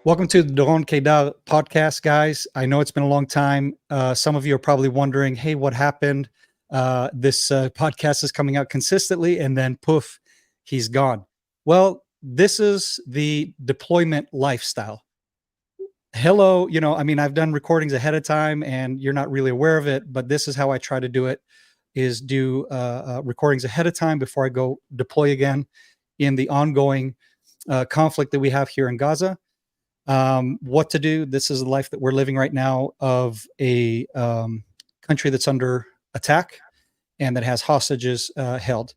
Welcome to the Doron Keidar podcast, guys. I know it's been a long time. Some of you are probably wondering, hey, what happened? This podcast is coming out consistently, and then poof, he's gone. Well, this is the deployment lifestyle. Hello, I've done recordings ahead of time, and you're not really aware of it, but this is how I try to do it: is do recordings ahead of time before I go deploy again in the ongoing conflict that we have here in Gaza. What to do. This is the life that we're living right now of a country that's under attack and that has hostages held.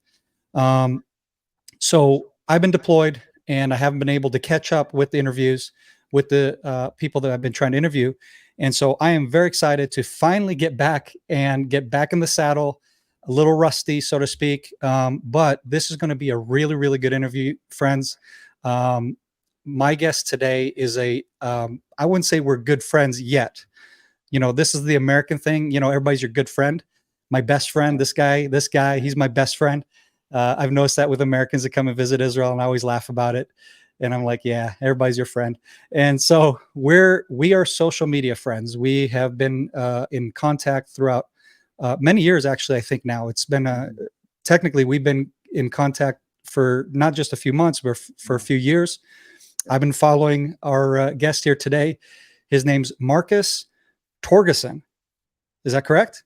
So I've been deployed and I haven't been able to catch up with the interviews with the people that I've been trying to interview. And so I am very excited to finally get back in the saddle, a little rusty, so to speak. But this is going to be a really, really good interview, friends. My guest today is I wouldn't say we're good friends yet. This is the American thing. Everybody's your good friend. My best friend, this guy, he's my best friend. I've noticed that with Americans that come and visit Israel, and I always laugh about it. And I'm like, yeah, everybody's your friend. And so we are social media friends. We have been in contact throughout many years, actually. I think now it's been technically we've been in contact for not just a few months, but for a few years. I've been following our guest here today. His name's Marcus Torgerson. Is that correct?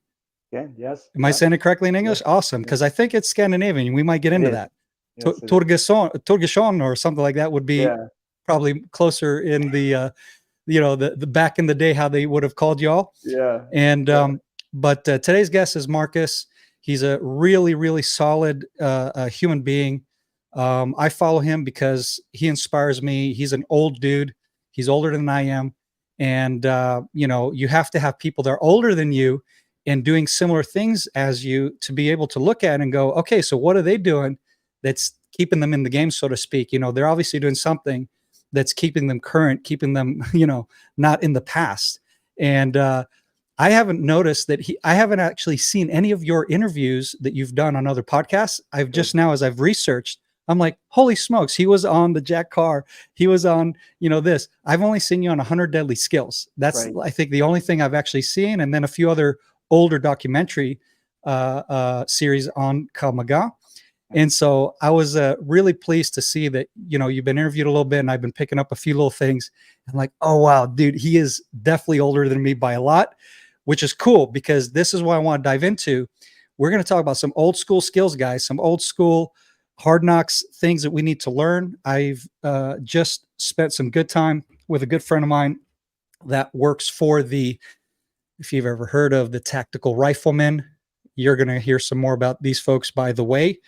Yeah, yes. Am I saying it correctly in English? Yes. Awesome, because I think it's Scandinavian. We might get into that. Yes, Torgerson or something like that would be probably closer in the back in the day how they would have called y'all. Yeah. And but today's guest is Marcus. He's a really, really solid human being. I follow him because he inspires me. He's an old dude. He's older than I am. And, you have to have people that are older than you and doing similar things as you to be able to look at and go, okay, so what are they doing that's keeping them in the game, so to speak? They're obviously doing something that's keeping them current, keeping them, not in the past. And I haven't noticed that I haven't actually seen any of your interviews that you've done on other podcasts. I've just now, as I've researched, I'm like, holy smokes, he was on the Jack Carr. He was on, this. I've only seen you on 100 Deadly Skills. That's, I think, the only thing I've actually seen. And then a few other older documentary series on Krav Maga. And so I was really pleased to see that, you've been interviewed a little bit and I've been picking up a few little things. I'm like, oh, wow, dude, he is definitely older than me by a lot, which is cool because this is what I want to dive into. We're going to talk about some old school skills, guys, some old school hard knocks, things that we need to learn. I've just spent some good time with a good friend of mine that works for if you've ever heard of the Tactical Riflemen, you're going to hear some more about these folks, by the way.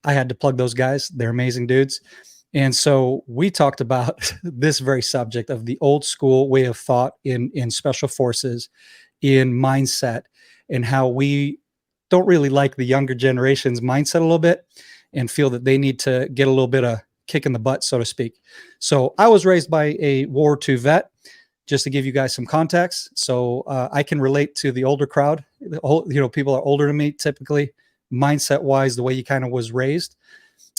I had to plug those guys. They're amazing dudes. And so we talked about this very subject of the old school way of thought in special forces, in mindset, and how we don't really like the younger generation's mindset a little bit and feel that they need to get a little bit of kick in the butt, so to speak. So I was raised by a World War II vet, just to give you guys some context. So I can relate to the older crowd. People are older than me, typically, mindset-wise, the way you kind of was raised.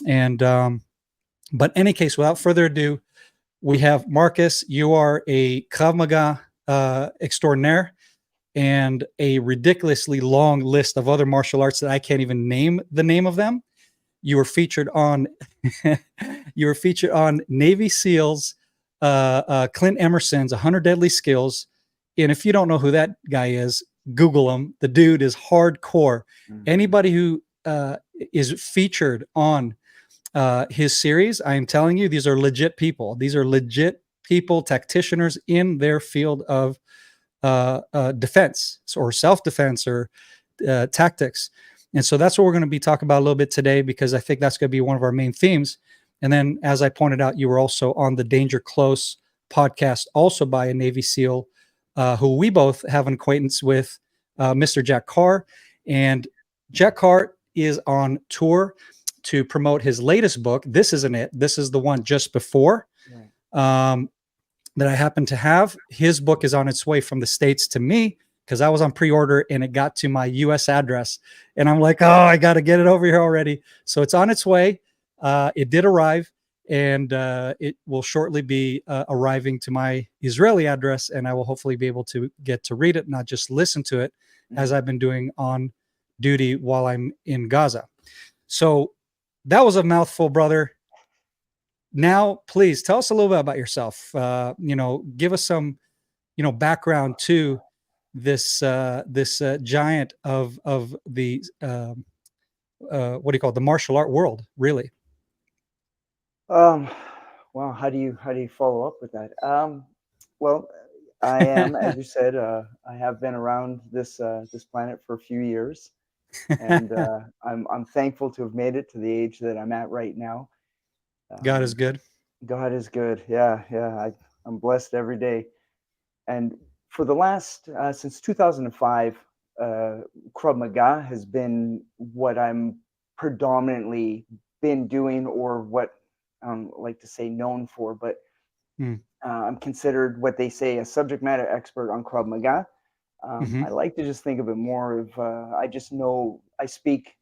And but in any case, without further ado, we have Marcus. You are a Krav Maga extraordinaire, and a ridiculously long list of other martial arts that I can't even name the name of them. You were featured on Navy SEALs, Clint Emerson's 100 Deadly Skills. And if you don't know who that guy is, Google him. The dude is hardcore. Mm-hmm. Anybody who is featured on his series, I am telling you, these are legit people. These are legit people, tacticians in their field of defense or self-defense or tactics. And so that's what we're going to be talking about a little bit today, because I think that's going to be one of our main themes. And then, as I pointed out, you were also on the Danger Close podcast, also by a Navy SEAL, who we both have an acquaintance with, Mr. Jack Carr. And Jack Carr is on tour to promote his latest book. This isn't it. This is the one just before. Right. That I happen to have. His book is on its way from the States to me, because I was on pre-order and it got to my US address. And I'm like, oh, I got to get it over here already. So it's on its way. It did arrive. and it will shortly be arriving to my Israeli address, and I will hopefully be able to get to read it, not just listen to it, as I've been doing on duty while I'm in Gaza. So that was a mouthful, brother. Now, please tell us a little bit about yourself. Give us some, background to this giant of the what do you call it, the martial art world, really. Um, well, how do you follow up with that? Well, I am, as you said, I have been around this planet for a few years, and I'm thankful to have made it to the age that I'm at right now. God is Um, good. God is good. Yeah, yeah. I'm blessed every day. And for the last since 2005, Krav Maga has been what I'm predominantly been doing, or what like to say known for. But Mm. I'm considered what they say a subject matter expert on Krav Maga. Hmm. I like to just think of it more of I just know I speak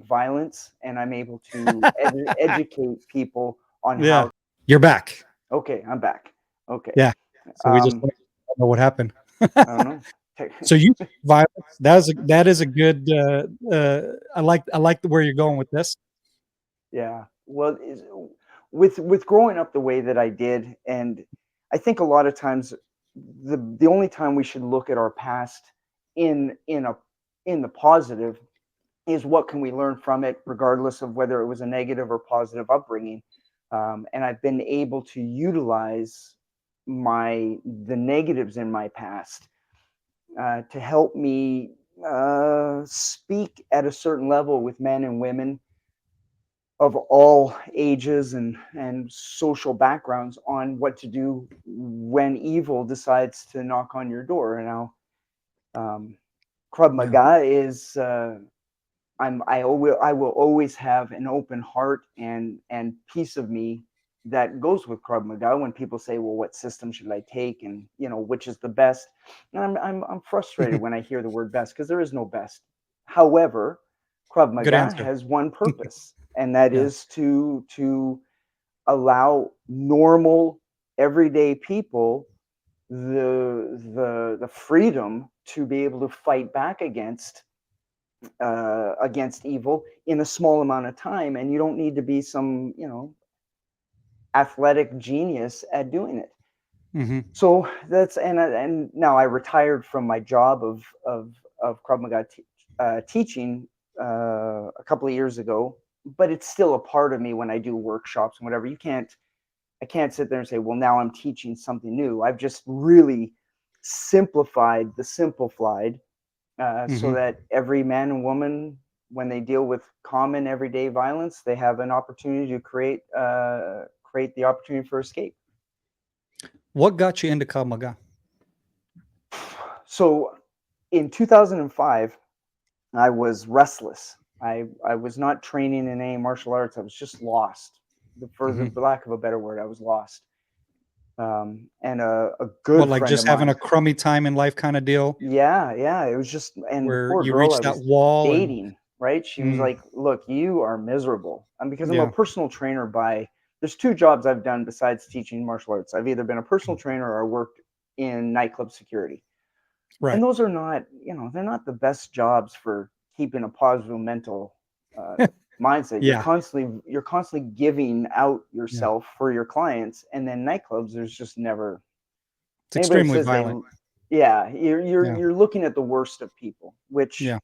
violence, and I'm able to educate people on Yeah, how. you're back. Okay, I'm back. Okay. Yeah. So we just Um, don't know what happened. I don't know. So you violence. That is a good. I like where you're going with this. Yeah. Well, with growing up the way that I did, and I think a lot of times the only time we should look at our past in the positive is what can we learn from it, regardless of whether it was a negative or positive upbringing. And I've been able to utilize the negatives in my past to help me speak at a certain level with men and women of all ages and social backgrounds on what to do when evil decides to knock on your door. And now, um, Krav Yeah. Maga is I will always have an open heart and piece of me that goes with Krav Maga when people say, "Well, what system should I take?" and which is the best. And I'm frustrated when I hear the word best, because there is no best. However, Krav Good Maga answer. has one purpose, and that Yeah. is to allow normal everyday people the freedom to be able to fight back against evil in a small amount of time, and you don't need to be some athletic genius at doing it. Hmm. So that's and now I retired from my job of Krav Maga teaching a couple of years ago, but it's still a part of me when I do workshops and whatever. I can't sit there and say, well, now I'm teaching something new. I've just really simplified the simplified, so Hmm. that every man and woman, when they deal with common everyday violence, they have an opportunity to create the opportunity for escape. What got you into Krav Maga? So in 2005, I was restless. I was not training in any martial arts. I was just lost. For the Hmm. lack of a better word, I was lost. And a What, good like friend just of having a mine. crummy time in life kind of deal, Yeah, yeah. It was just, and the where poor you girl I reached that was wall and dating, right? She was mm, like, "Look, you are miserable." And because I'm a yeah, personal trainer by, there's two jobs I've done besides teaching martial arts. I've either been a personal trainer or I worked in nightclub security. And right, those are not, they're not the best jobs for keeping a positive mental uh, mindset. yeah, You're constantly giving out yeah. yourself for your clients, and then nightclubs, there's just never It's anybody that extremely says violent. yeah, Yeah, you're looking at the worst of people, which yeah,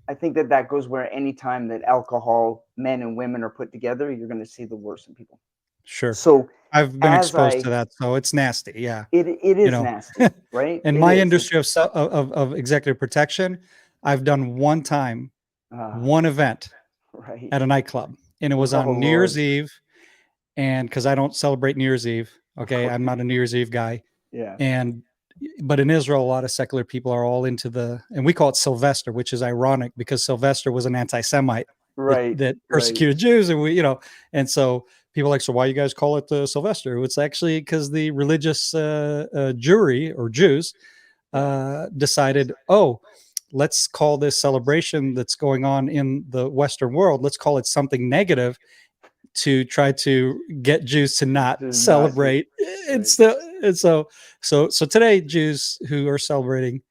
I think that goes where any time that alcohol, men and women are put together, you're going to see the worst in people. sure. So I've been as exposed to I that, so it's nasty. Yeah, it you is know, nasty, right? in It my is. industry of executive protection, I've done one time, Uh, one event right. at a nightclub, and it was Oh on New Year's Lord. Eve, and because I don't celebrate New Year's Eve, okay, I'm not Okay. a New Year's Eve guy, Yeah. and but in Israel, a lot of secular people are all into and we call it Sylvester, which is ironic because Sylvester was an anti-Semite that Right. that Right. persecuted Jews, and and so people are like, so why you guys call it Sylvester? It's actually because the religious Jewry or Jews Yeah. decided, oh, let's call this celebration that's going on in the Western world, let's call it something negative to try to get Jews to not Does not do- celebrate. It's the and so today Jews who are celebrating,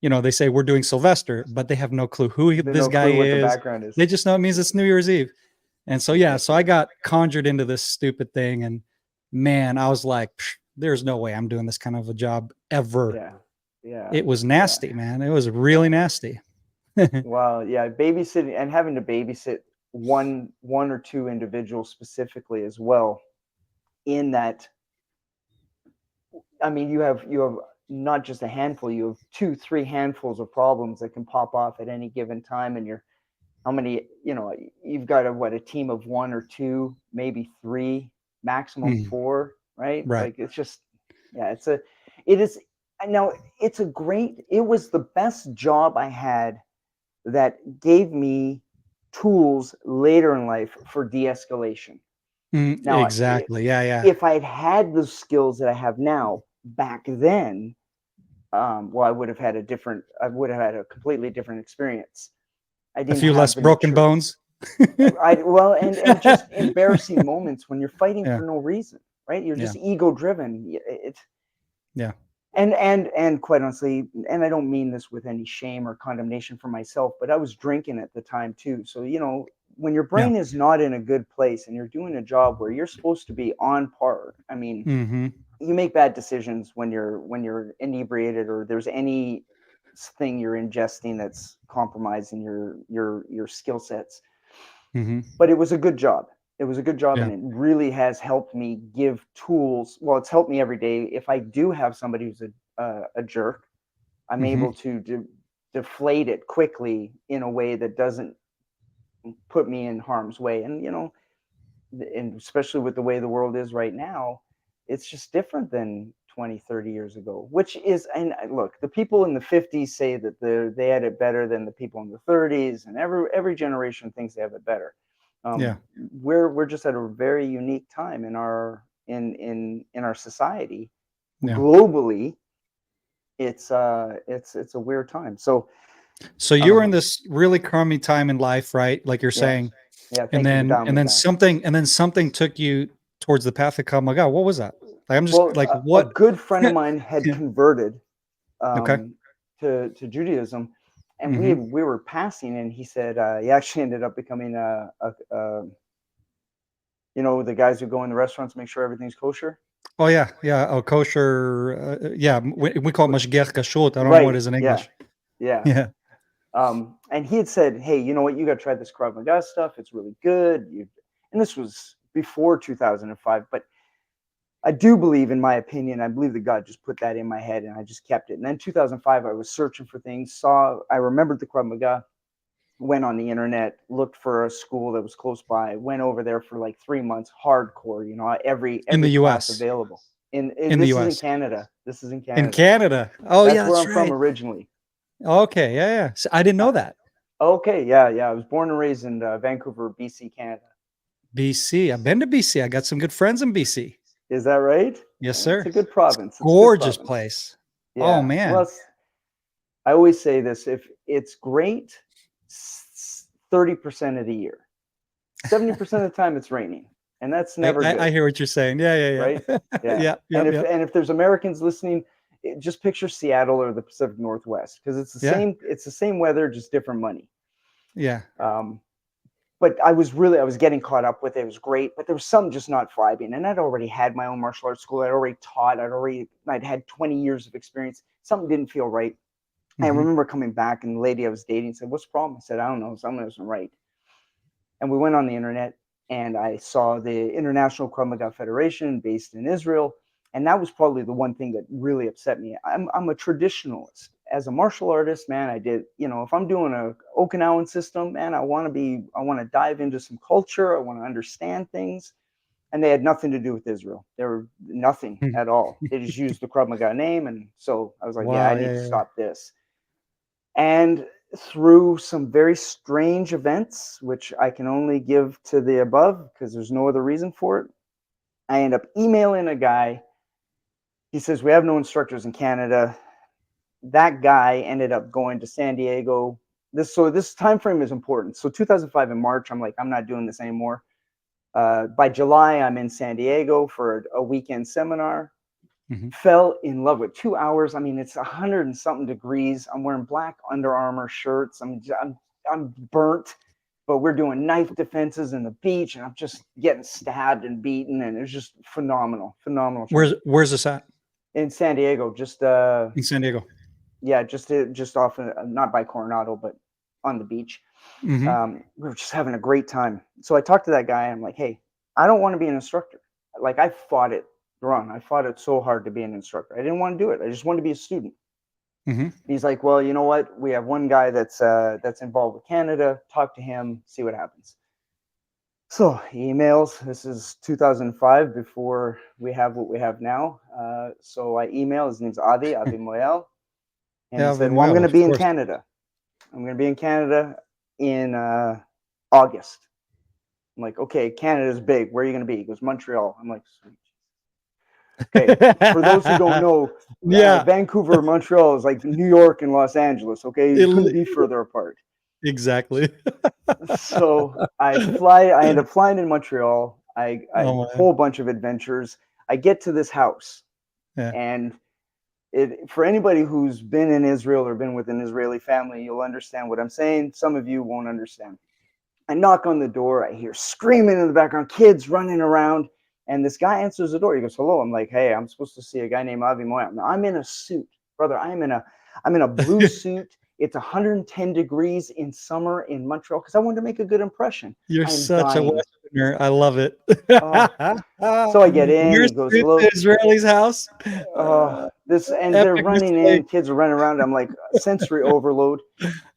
they say we're doing Sylvester, but they have no clue who They this no guy clue what the is. background is. They just know it means it's New Year's Eve. And so so I got conjured into this stupid thing, and man, I was like, there's no way I'm doing this kind of a job ever. Yeah. It was nasty, man. It was really nasty. Well, yeah, babysitting and having to babysit one or two individuals specifically as well. In that, I mean, you have not just a handful, you have 2-3 handfuls of problems that can pop off at any given time, and how many, you've got a team of 1 or 2, maybe 3, maximum 4, right? Right. Like, it's just, it was the best job I had that gave me tools later in life for de-escalation. Now, Exactly. Yeah. if I'd had the skills that I have now back then, well, I would have had a completely different experience. I didn't a few have less broken bones. and just embarrassing moments when you're fighting for no reason, right? You're just ego driven. And quite honestly, and I don't mean this with any shame or condemnation for myself, but I was drinking at the time too. So, when your brain is not in a good place and you're doing a job where you're supposed to be on par, I mean, you make bad decisions when you're inebriated, or there's any thing you're ingesting that's compromising your skill sets. But it was a good job. And it really has helped me give tools. Well, it's helped me every day. If I do have somebody who's a jerk, I'm able to deflate it quickly in a way that doesn't put me in harm's way. And and especially with the way the world is right now, it's just different than 20-30 years ago, which is, and look, the people in the 50s say that they had it better than the people in the 30s, and every generation thinks they have it better. We're just at a very unique time in our society. Globally, it's a weird time. So you were in this really crummy time in life, right? Like you're saying. Yeah. And then something took you towards the path of Krav Maga. What was that? Like, I'm just what? A good friend of mine had converted to Judaism, and we were passing, and he said he actually ended up becoming the guys who go in the restaurants to make sure everything's kosher. Oh yeah. Oh, kosher. We call it mashgiach kashrut. I don't know what it is in English. Yeah. And he had said, hey, you know what? You got to try this Krav Maga stuff. It's really good. And this was before 2005, but I do believe, in my opinion, I believe that God just put that in my head, and I just kept it. And then 2005, I was searching for things, I remembered the Krav Maga, went on the internet, looked for a school that was close by, went over there for like 3 months, hardcore, every in the class US available. In this the is US. in Canada. This is in Canada. In Canada. Oh, that's yeah, where that's I'm right. from originally. Okay, yeah. So I didn't know that. Okay, yeah. I was born and raised in Vancouver, BC, Canada. BC. I've been to BC. I got some good friends in BC. Is that right? Yes, sir. It's a good province. Gorgeous place. Yeah. Oh man. Well, I always say this: if it's great, 30% of the year, 70% of the time it's raining, and that's never good. I hear what you're saying. Yeah. Right? Yeah. And if there's Americans listening, just picture Seattle or the Pacific Northwest, because it's the same. It's the same weather, just different money. Yeah. But I was getting caught up with it. It was great, but there was something just not vibing. And I'd already had my own martial arts school. I'd already taught. I'd had 20 years of experience. Something didn't feel right. I remember coming back, and the lady I was dating said, "What's the problem?" I said, "I don't know. Something isn't right." And we went on the internet, and I saw the International Krav Maga Federation based in Israel. And that was probably the one thing that really upset me. I'm a traditionalist. As a martial artist, man, I did, if I'm doing a Okinawan system, man, I want to dive into some culture. I want to understand things. And they had nothing to do with Israel. They were nothing at all. They just used the Krav Maga name. And so I was like, I need to stop this. And through some very strange events, which I can only give to the above because there's no other reason for it, I end up emailing a guy. He says, we have no instructors in Canada. That guy ended up going to San Diego. This time frame is important. So 2005 in March, I'm like, I'm not doing this anymore. By July, I'm in San Diego for a weekend seminar. Mm-hmm. Fell in love with 2 hours. I mean, it's 100 and something degrees. I'm wearing black Under Armour shirts. I'm burnt, but we're doing knife defenses in the beach, and I'm just getting stabbed and beaten, and it's just phenomenal. Where's this at? In San Diego, just In San Diego. yeah, just off, not by Coronado, but on the beach. Mm-hmm. We were just having a great time. So I talked to that guy. I'm like, hey, I don't want to be an instructor. Like, I fought it, Doron. I fought it so hard to be an instructor. I didn't want to do it. I just wanted to be a student. Mm-hmm. He's like, well, you know what? We have one guy that's involved with Canada. Talk to him, see what happens. So he emails. This is 2005, before we have what we have now. So I email. His name's Avi Moel. And Yeah, he said, well, I'm going to be in Canada. I'm going to be in Canada in August. I'm like, okay, Canada's big. Where are you going to be? He goes, Montreal. I'm like, sweet. Okay, for those who don't know, Vancouver, Montreal is like New York and Los Angeles. Okay, it couldn't be further apart. Exactly. So I end up flying in Montreal. I a whole bunch of adventures. I get to this house, and for anybody who's been in Israel or been with an Israeli family, you'll understand what I'm saying. Some of you won't understand. I knock on the door. I hear screaming in the background, kids running around. And this guy answers the door. He goes, hello. I'm like, hey, I'm supposed to see a guy named Avi Moya. Now, I'm in a suit, brother. I'm in a blue suit. It's 110 degrees in summer in Montreal because I wanted to make a good impression. You're such a Westerner. I love it. So I get in. He goes, hello. Israeli's house. They're running in. Kids are running around. I'm like, sensory overload.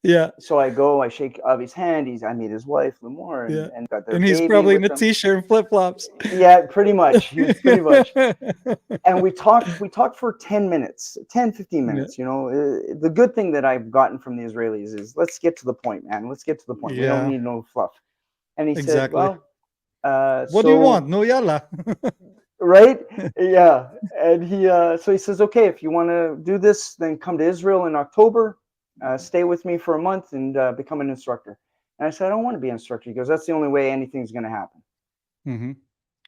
Yeah. So I go. I shake Avi's hand. I meet his wife, Lamore, and got their and he's baby probably in with a t-shirt and flip flops. Yeah, pretty much. Pretty much. And we talked for 10 minutes, 10, 15 minutes. You know, the good thing that I've gotten from the Israelis is, let's get to the point, man. Let's get to the point. We don't need no fluff. And he said, well, what do you want? No yalla. Right? Yeah. And so he says, okay, if you want to do this, then come to Israel in October, stay with me for a month and become an instructor. And I said, I don't want to be an instructor. He goes, that's the only way anything's going to happen. Mm-hmm.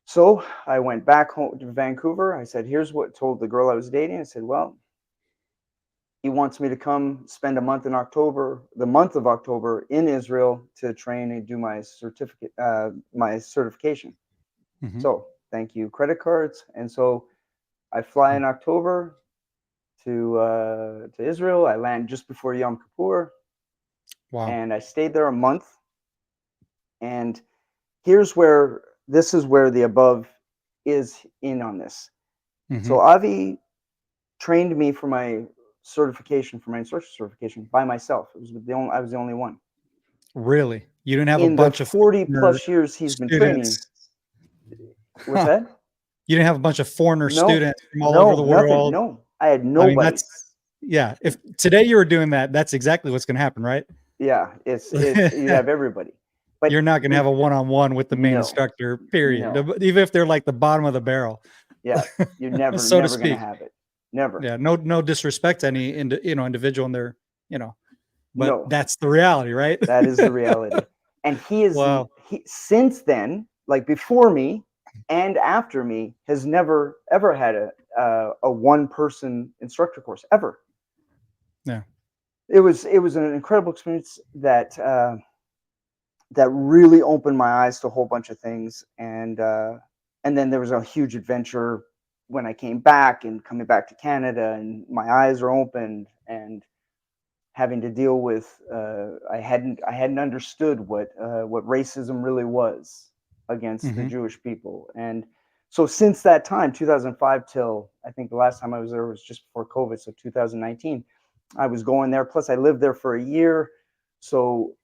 So I went back home to Vancouver. I said, here's what told the girl I was dating. I said, well, he wants me to come spend a month in October, the month of October in Israel to train and do my certification. Mm-hmm. So thank you, credit cards. And so I fly in October to Israel. I land just before Yom Kippur. Wow. And I stayed there a month. And this is where the above is in on this. Mm-hmm. So Avi trained me for my certification, for my instructor certification, by myself. I was the only one. Really? You didn't have in a bunch the of 40 plus years he's been training. What's that? You didn't have a bunch of foreigner students from all over the world. No, I had nobody. I mean, if today you were doing that, that's exactly what's going to happen, right? Yeah, it's you have everybody. But you're not going to have a one-on-one with the main instructor, period. No. Even if they're like the bottom of the barrel. Yeah, you're never going to have it. Never. Yeah, no disrespect to any individual in their, but that's the reality, right? That is the reality. And he is since then, like before me and after me, has never ever had a one-person instructor course ever. Yeah. It was an incredible experience that really opened my eyes to a whole bunch of things. And then there was a huge adventure when I came back and coming back to Canada, and my eyes are opened and having to deal with I hadn't understood what racism really was against the Jewish people. And so since that time, 2005 till I think the last time I was there was just before COVID, so 2019, I was going there. Plus I lived there for a year. So,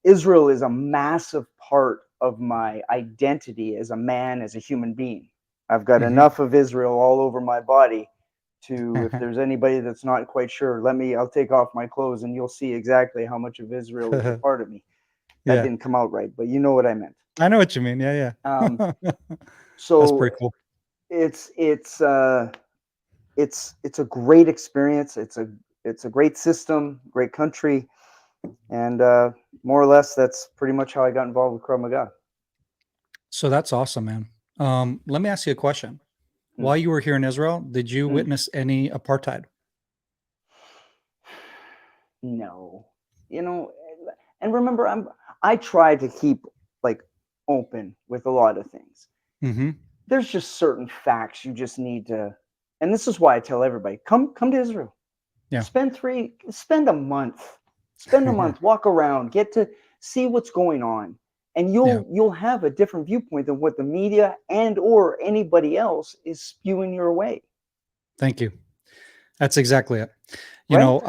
Israel is a massive part of my identity as a man, as a human being. I've got enough of Israel all over my body to, if there's anybody that's not quite sure, I'll take off my clothes and you'll see exactly how much of Israel is a part of me. That didn't come out right, but you know what I meant. I know what you mean. Yeah. So that's pretty cool. It's a great experience. It's a great system, great country. And more or less, that's pretty much how I got involved with Krav Maga. So that's awesome, man. Let me ask you a question. Mm. While you were here in Israel, did you Mm. witness any apartheid? No, you know, and remember, I try to keep like open with a lot of things. Mm-hmm. There's just certain facts you just need to, and this is why I tell everybody, come to Israel. Yeah. Spend a month. Spend a Yeah. month, walk around, get to see what's going on. And Yeah. you'll have a different viewpoint than what the media and or anybody else is spewing your way. Thank you. That's exactly it. You Right? know,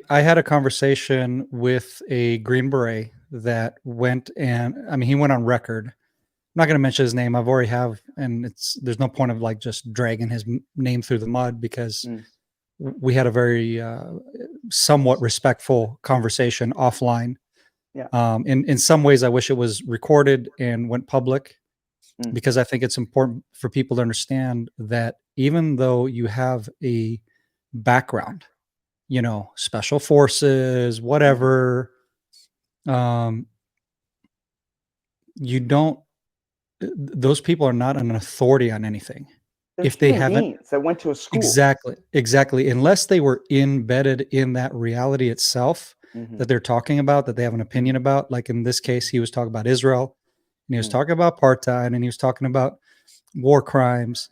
I had a conversation with a Green Beret that went and I mean he went on record. I'm not going to mention his name. I've already have, and there's no point of like just dragging his name through the mud because Mm. we had a very somewhat respectful conversation offline. Yeah. In some ways, I wish it was recorded and went public Mm. because I think it's important for people to understand that even though you have a background, you know, special forces, Mhm. whatever, um, you don't, those people are not an authority on anything. They're If they human haven't, beings that went to a school. exactly, unless they were embedded in that reality itself Mhm. that they're talking about, that they have an Mm. opinion about, like in this case, he was talking about Israel and he was Mm. talking about apartheid and he was talking about war crimes.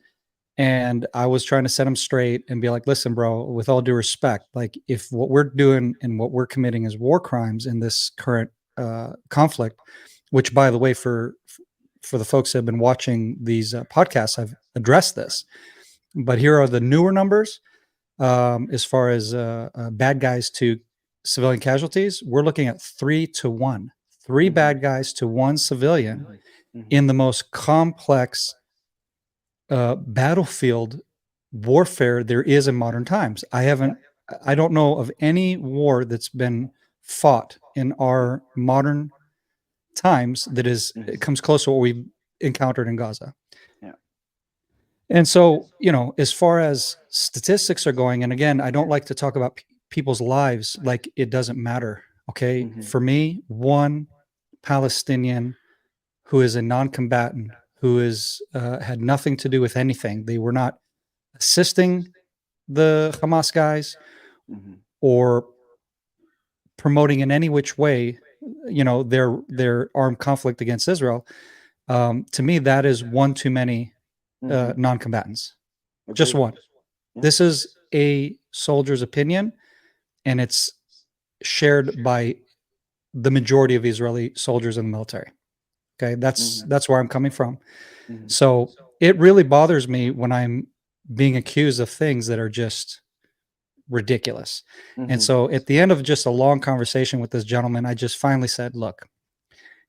And I was trying to set him straight and be like, listen, bro, with all due respect, like if what we're doing and what we're committing is war crimes in this current conflict, which by the way, for the folks that have been watching these podcasts, I've addressed this. But here are the newer numbers as far as bad guys to civilian casualties. We're looking at 3-1, three Mhm. bad guys to one civilian Mhm. Mhm. in the most complex battlefield warfare there is in modern times. Yeah. I don't know of any war that's been fought in our modern times that is, Mhm. it comes close to what we've encountered in Gaza. Yeah. And so, you know, as far as statistics are going, and again, I don't like to talk about people's lives like it doesn't matter. Okay. Mhm. For me, one Palestinian who is a non combatant, who is, had nothing to do with anything, they were not assisting the Hamas guys Mhm. or promoting in any which way, you know, their armed conflict against Israel. To me, that is one too many Mhm. non-combatants. Just Agreed. one. Yeah. This is a soldier's opinion, and it's shared by the majority of Israeli soldiers in the military. Okay, Mhm. that's where I'm coming from. Mhm. So it really bothers me when I'm being accused of things that are just ridiculous. And Mhm. so at the end of just a long conversation with this gentleman, I just finally said, look,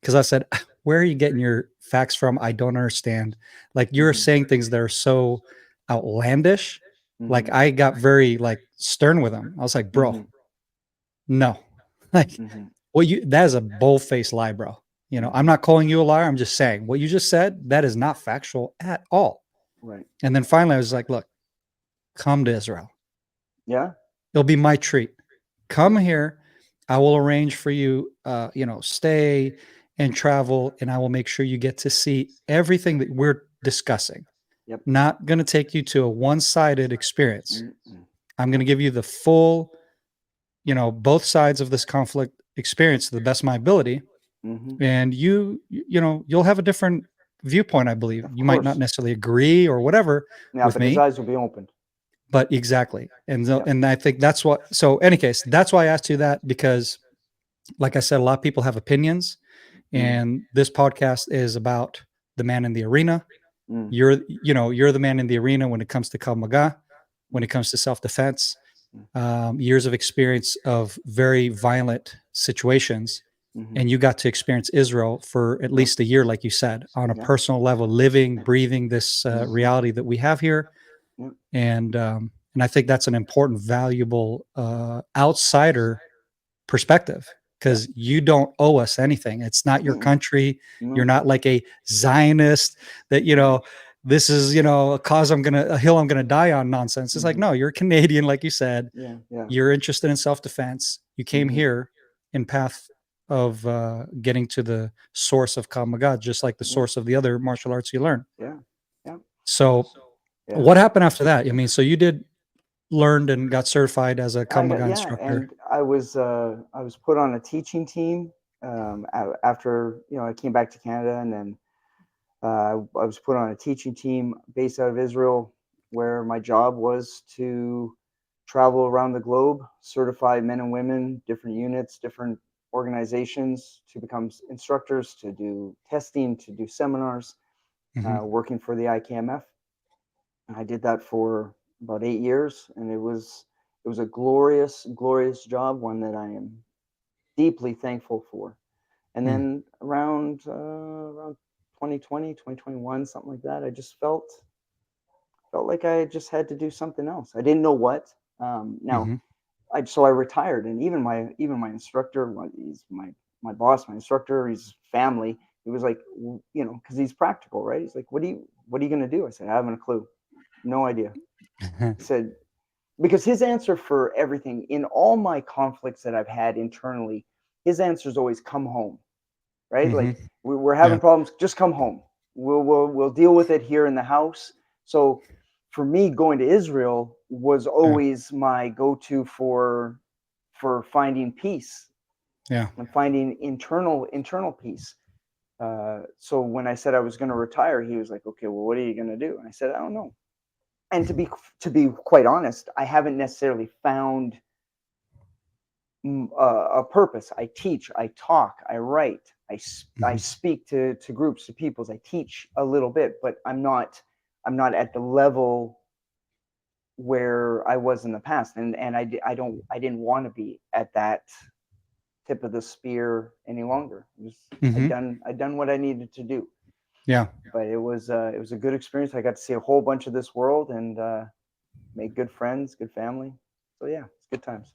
because I said, where are you getting your facts from? I don't understand. Like you're Mhm. saying things that are so outlandish. Like Mhm. I got very like stern with him. I was like, bro, Mhm. no. Like Mhm. what you that is a bold-faced lie, bro. You know, I'm Mhm. not calling you a liar. I'm just saying what you just said, that is not factual at all. Right. And then finally I was like, look, come to Israel. Yeah. It'll be my treat. Come here. I will arrange for you, you know, stay and travel, and I will make sure you get to see everything that we're discussing. Yep. Not going to take you to a one-sided experience. Mm-mm. I'm going Yep. to give you the full, you know, both sides of this conflict experience to the best of my ability. Mhm. And you know, you'll have a different viewpoint, I believe. Of You might not course. necessarily agree or whatever Yeah, with but his me, eyes will be opened. but exactly. Yep. And I think that's what, so any case, that's why I asked you that because like I said, a lot of people have opinions, Mm. and this podcast is about the man in the arena. Mm. You're the man in the arena when it comes to Krav Maga, when Mm. it comes to self-defense, Mm. years of experience of very violent situations. Mhm. And you got to experience Israel for at Yep. least a year, like you said, on a Yeah. personal level, living, breathing this Mhm. reality that we have here. Yep. And I think that's an important, valuable outsider perspective Yeah. because you don't owe us anything. It's not your Mm-mm. country. You're No. not like a Zionist that, you Mhm. know, this is, you know, a hill I'm gonna die on nonsense. It's like, Mhm. no, you're Canadian, like you said. Yeah. Yeah. You're interested in self-defense. You came Mhm. here in path of getting to the source of Krav Maga, just like the Mhm. source of the other martial arts you learn. Yeah. Yeah. So, Yeah. what happened after that? I mean, so you did learned and got certified as a Krav I got, Maga yeah, instructor. and I was put on a teaching team after, I came back to Canada, and then I was put on a teaching team based out of Israel, where my job was to travel around the globe, certify men and women, different units, different organizations, to become instructors, to do testing, to do seminars, Hmm. working for the IKMF. And I did that for about 8 years, and it was a glorious, glorious job, one that I am deeply thankful for. And Mm. then around 2020, 2021, something like that, I just felt like I just had to do something else. I didn't know what. Now, Hmm. I retired, and even my instructor, he's my boss, my instructor, he's family. He was like, because he's practical, right? He's like, what are you gonna do? I said, I haven't a clue, no idea. He said, because his answer for everything in all my conflicts that I've had internally, his answer is always come home, right? Hmm. Like, we're Yeah. having problems, just come home. We'll deal with it here in the house. So for me, going to Israel was Yeah. always my go-to for finding peace Yeah. and finding internal peace. So when I said I was going to retire, he was like, "Okay, well, what are you going to do?" And I said, "I don't know." And to be quite honest, I haven't necessarily found a purpose. I teach, I talk, I write, I Hmm. speak to groups, to peoples. I teach a little bit, but I'm not at the level where I was in the past, and I didn't want to be at that tip of the spear any longer. Hmm. I'd done what I needed to do, Yeah. but it was a good experience. I got to see a whole bunch of this world, and make good friends, good family. So yeah, it's good times.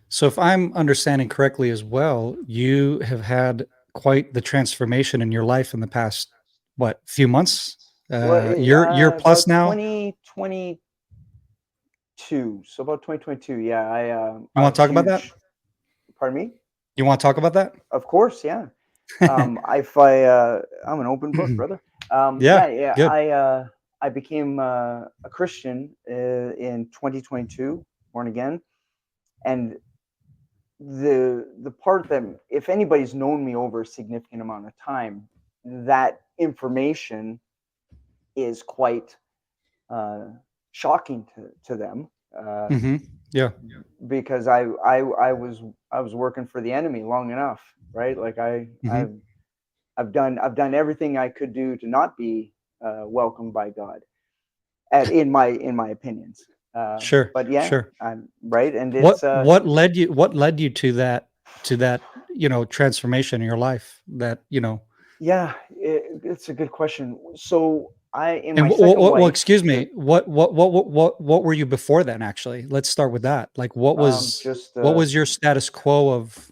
So, if I'm understanding correctly as well, you have had quite the transformation in your life in the past, what, few months? Well, Year plus about now. 2022. So about 2022, yeah. You A want to talk about that? huge. Pardon me. You want to talk about that? Of course, yeah. If I'm an open book, brother. Yeah. Yeah, yeah. Good. I became a Christian in 2022, born again, and the part that, if anybody's known me over a significant amount of time, that information is quite uh, shocking to them. Hmm. Yeah. Because I was working for the enemy long enough, right? Like Hmm. I've done everything I could do to not be welcomed by God, in my opinions. Sure. But yeah, Sure. I'm right, and What it's what led you to that, transformation in your life that, yeah, it's a good question. So in and my second well, wife, excuse me, what were you before then, actually? Let's start with that. Like, just what was your status quo of,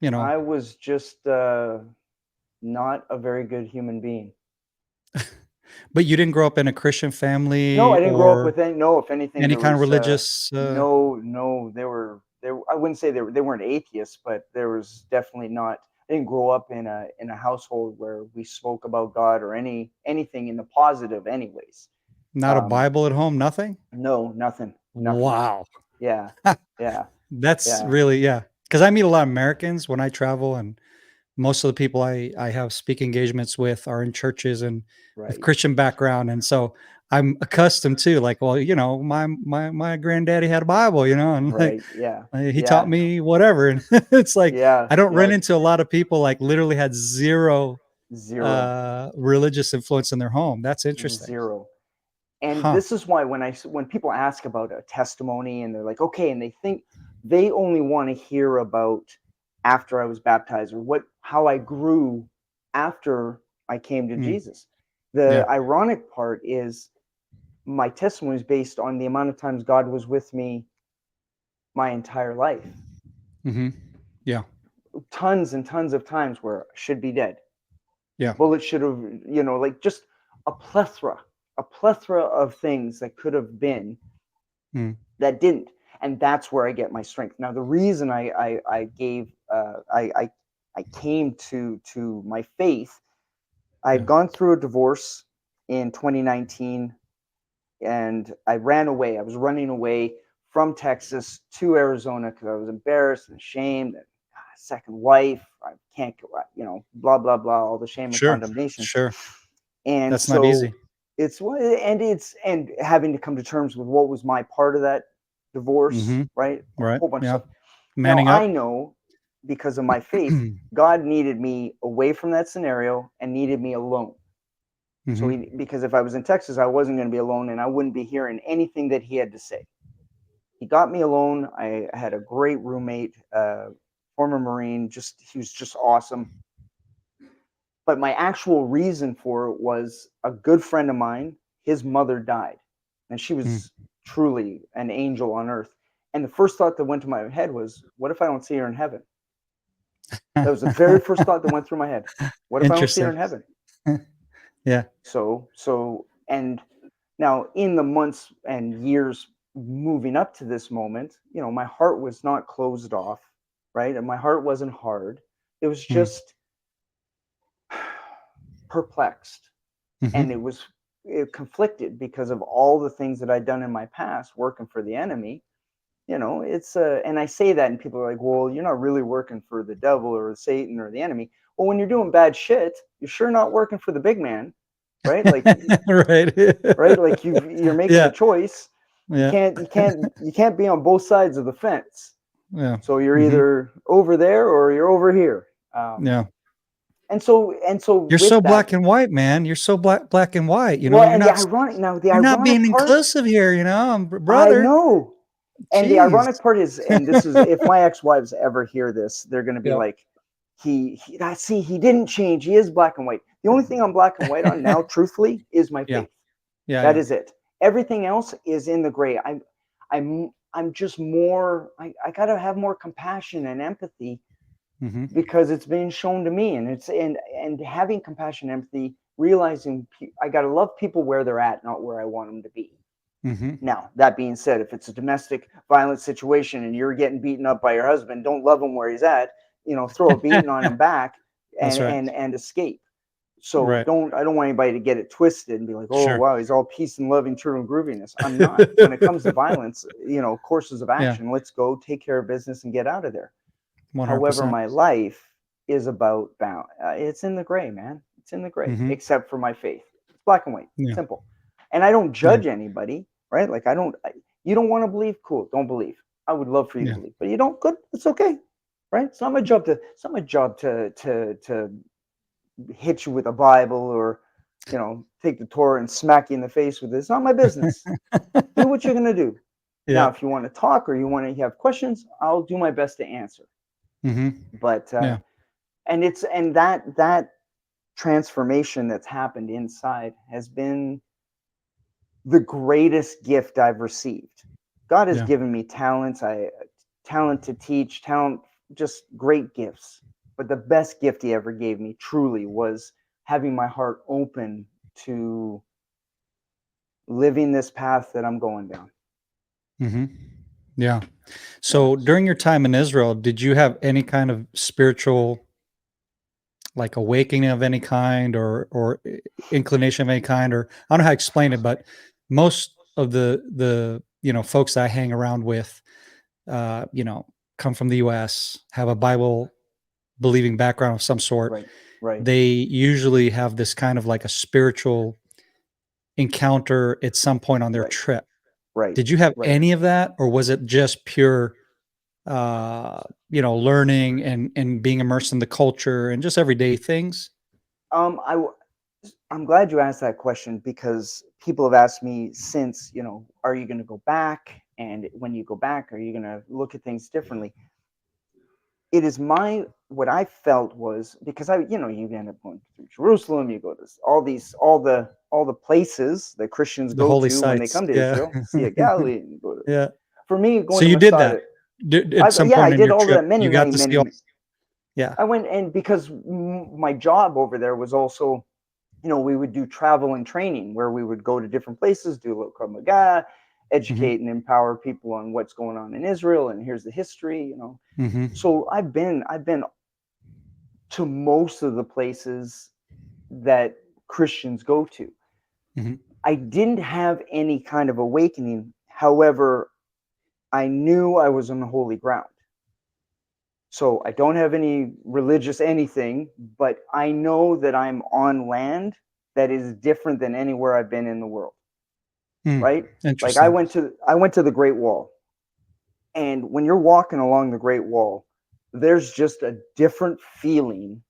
you know, I was just not a very good human being. but you didn't grow up in a Christian No, family I didn't grow up or with any. No, if anything, any there kind of was religious, no. They were. I wouldn't say they weren't atheists, but there was definitely not. I didn't grow up in a household where we spoke about God or anything in the positive, anyways. not a Um, Bible at home, nothing? no, nothing, nothing. Wow. Yeah, yeah, That's yeah. really, yeah. Because I meet a lot of Americans when I travel, and most of the people I have speak engagements with are in churches and with Right, Christian background, and so I'm accustomed to, like, well, my granddaddy had a Bible, and like right. Yeah, he taught yeah, me whatever, and it's like yeah, I don't run yeah. into a lot of people like literally had zero Zero, religious influence in their home. That's interesting. zero. And Huh. this is why when people ask about a testimony, and they're like, okay, and they think they only want to hear about after I was baptized, or how I grew after I came to Mm. Jesus. The Yeah. ironic part is my testimony is based on the amount of times God was with me my entire life. Hmm. Yeah. Tons and tons of times where I should be dead. Yeah. Bullet should have, like, just a plethora of things that could have been, Mm. that didn't. And that's where I get my strength. Now, the reason I gave I came to my faith. I had gone through a divorce in 2019, and I ran away. I was running away from Texas to Arizona because I was embarrassed and ashamed. And second wife, I can't, blah blah blah, all the shame and Sure. condemnation. Sure. And That's not so easy. and having to come to terms with what was my part of that divorce, right? A Right. whole bunch of Yeah. stuff. Now Manning I up. know, because of my faith, God needed me away from that scenario and needed me alone. So because if I was in Texas, I wasn't going to be alone, and I wouldn't be hearing anything that he had to say. He got me alone. I had a great roommate, former Marine. He was just awesome. But my actual reason for it was a good friend of mine. His mother died, and she was truly an angel on earth. And the first thought that went to my head was, what if I don't see her in heaven? That was the very first thought that went through my head. What if I don't see her in heaven? Yeah. And now in the months and years moving up to this moment, my heart was not closed off, right? And my heart wasn't hard. It was just perplexed. And it was conflicted because of all the things that I'd done in my past working for the enemy. And I say that, and people are like, well, you're not really working for the devil or Satan or the enemy. Well, when you're doing bad shit, you're sure not working for the big man, right? Like, right? Like you're making a choice. You can't be on both sides of the fence. Yeah. So you're either over there or you're over here. And so you're so black and white, man. You're so black and white. Well, and you're not being inclusive here, brother. I know. And the ironic part is, and this is, if my ex-wives ever hear this, they're going to be like, he didn't change. He is black and white. The only thing I'm black and white on now, truthfully, is my faith. That is it. Everything else is in the gray. I'm just more, I got to have more compassion and empathy because it's been shown to me, and having compassion and empathy, realizing I got to love people where they're at, not where I want them to be. Now, that being said, if it's a domestic violence situation and you're getting beaten up by your husband, don't love him where he's at, throw a beating on him back and escape. So I don't want anybody to get it twisted and be like, oh, wow, he's all peace and love and true and grooviness. I'm not. When it comes to violence, courses of action, let's go take care of business and get out of there. 100%. However, my life is about it's in the gray, man. It's in the gray, except for my faith. It's black and white, simple. And I don't judge anybody, right? Like you don't want to believe, cool, don't believe. I would love for you to believe, but you don't, good, it's okay, right? It's not my job to hit you with a Bible or, take the Torah and smack you in the face with it. It's not my business. Do what you're going to do. Now, if you want to talk or you want to have questions, I'll do my best to answer. But, and that transformation that's happened inside has been the greatest gift I've received. God has given me talent to teach, just great gifts. But the best gift he ever gave me truly was having my heart open to living this path that I'm going down. Yeah. So during your time in Israel, did you have any kind of spiritual, like, awakening of any kind or inclination of any kind? Or I don't know how to explain it, but most of the folks that I hang around with, come from the US, have a Bible believing background of some sort. Right. They usually have this kind of like a spiritual encounter at some point on their trip. Right. Did you have any of that, or was it just pure, learning and being immersed in the culture and just everyday things? I'm glad you asked that question, because people have asked me since, are you going to go back? And when you go back, are you going to look at things differently? It is what I felt was, because you end up going through Jerusalem, you go to all the places that Christians go to when they come to Israel, Sea of Galilee, and go to, for me, going so you to did Masada, that at some point I in did your all trip, that many, you got many, to see many, all, many. I went, and because my job over there was also, we would do travel and training where we would go to different places, do a little Krav Maga, Mm-hmm. educate and empower people on what's going on in Israel, and here's the history, Mm-hmm. So I've been to most of the places that Christians go to. Mm-hmm. I didn't have any kind of awakening. However, I knew I was on holy ground. So I don't have any religious anything, but I know that I'm on land that is different than anywhere I've been in the world. Mm. Right? Like I Interesting. went to I went to the Great Wall. And when you're walking along the Great Wall, there's just a different feeling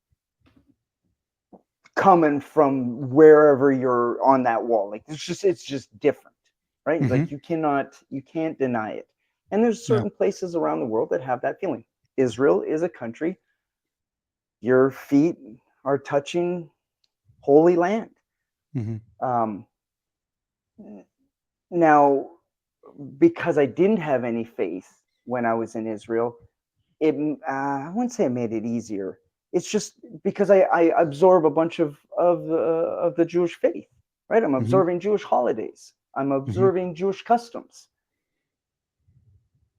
coming from wherever you're on that wall. Like it's just different, right? Mm-hmm. Like you can't deny it. And there's Yeah. certain places around the world that have that feeling. Israel is a country. Your feet are touching holy land. Mm-hmm. Um, Now, because I didn't have any faith when I was in Israel, I wouldn't say it made it easier. It's just because I absorb a bunch of the Jewish faith, right? I'm Mm-hmm. observing Jewish holidays. I'm Mm-hmm. observing Jewish customs.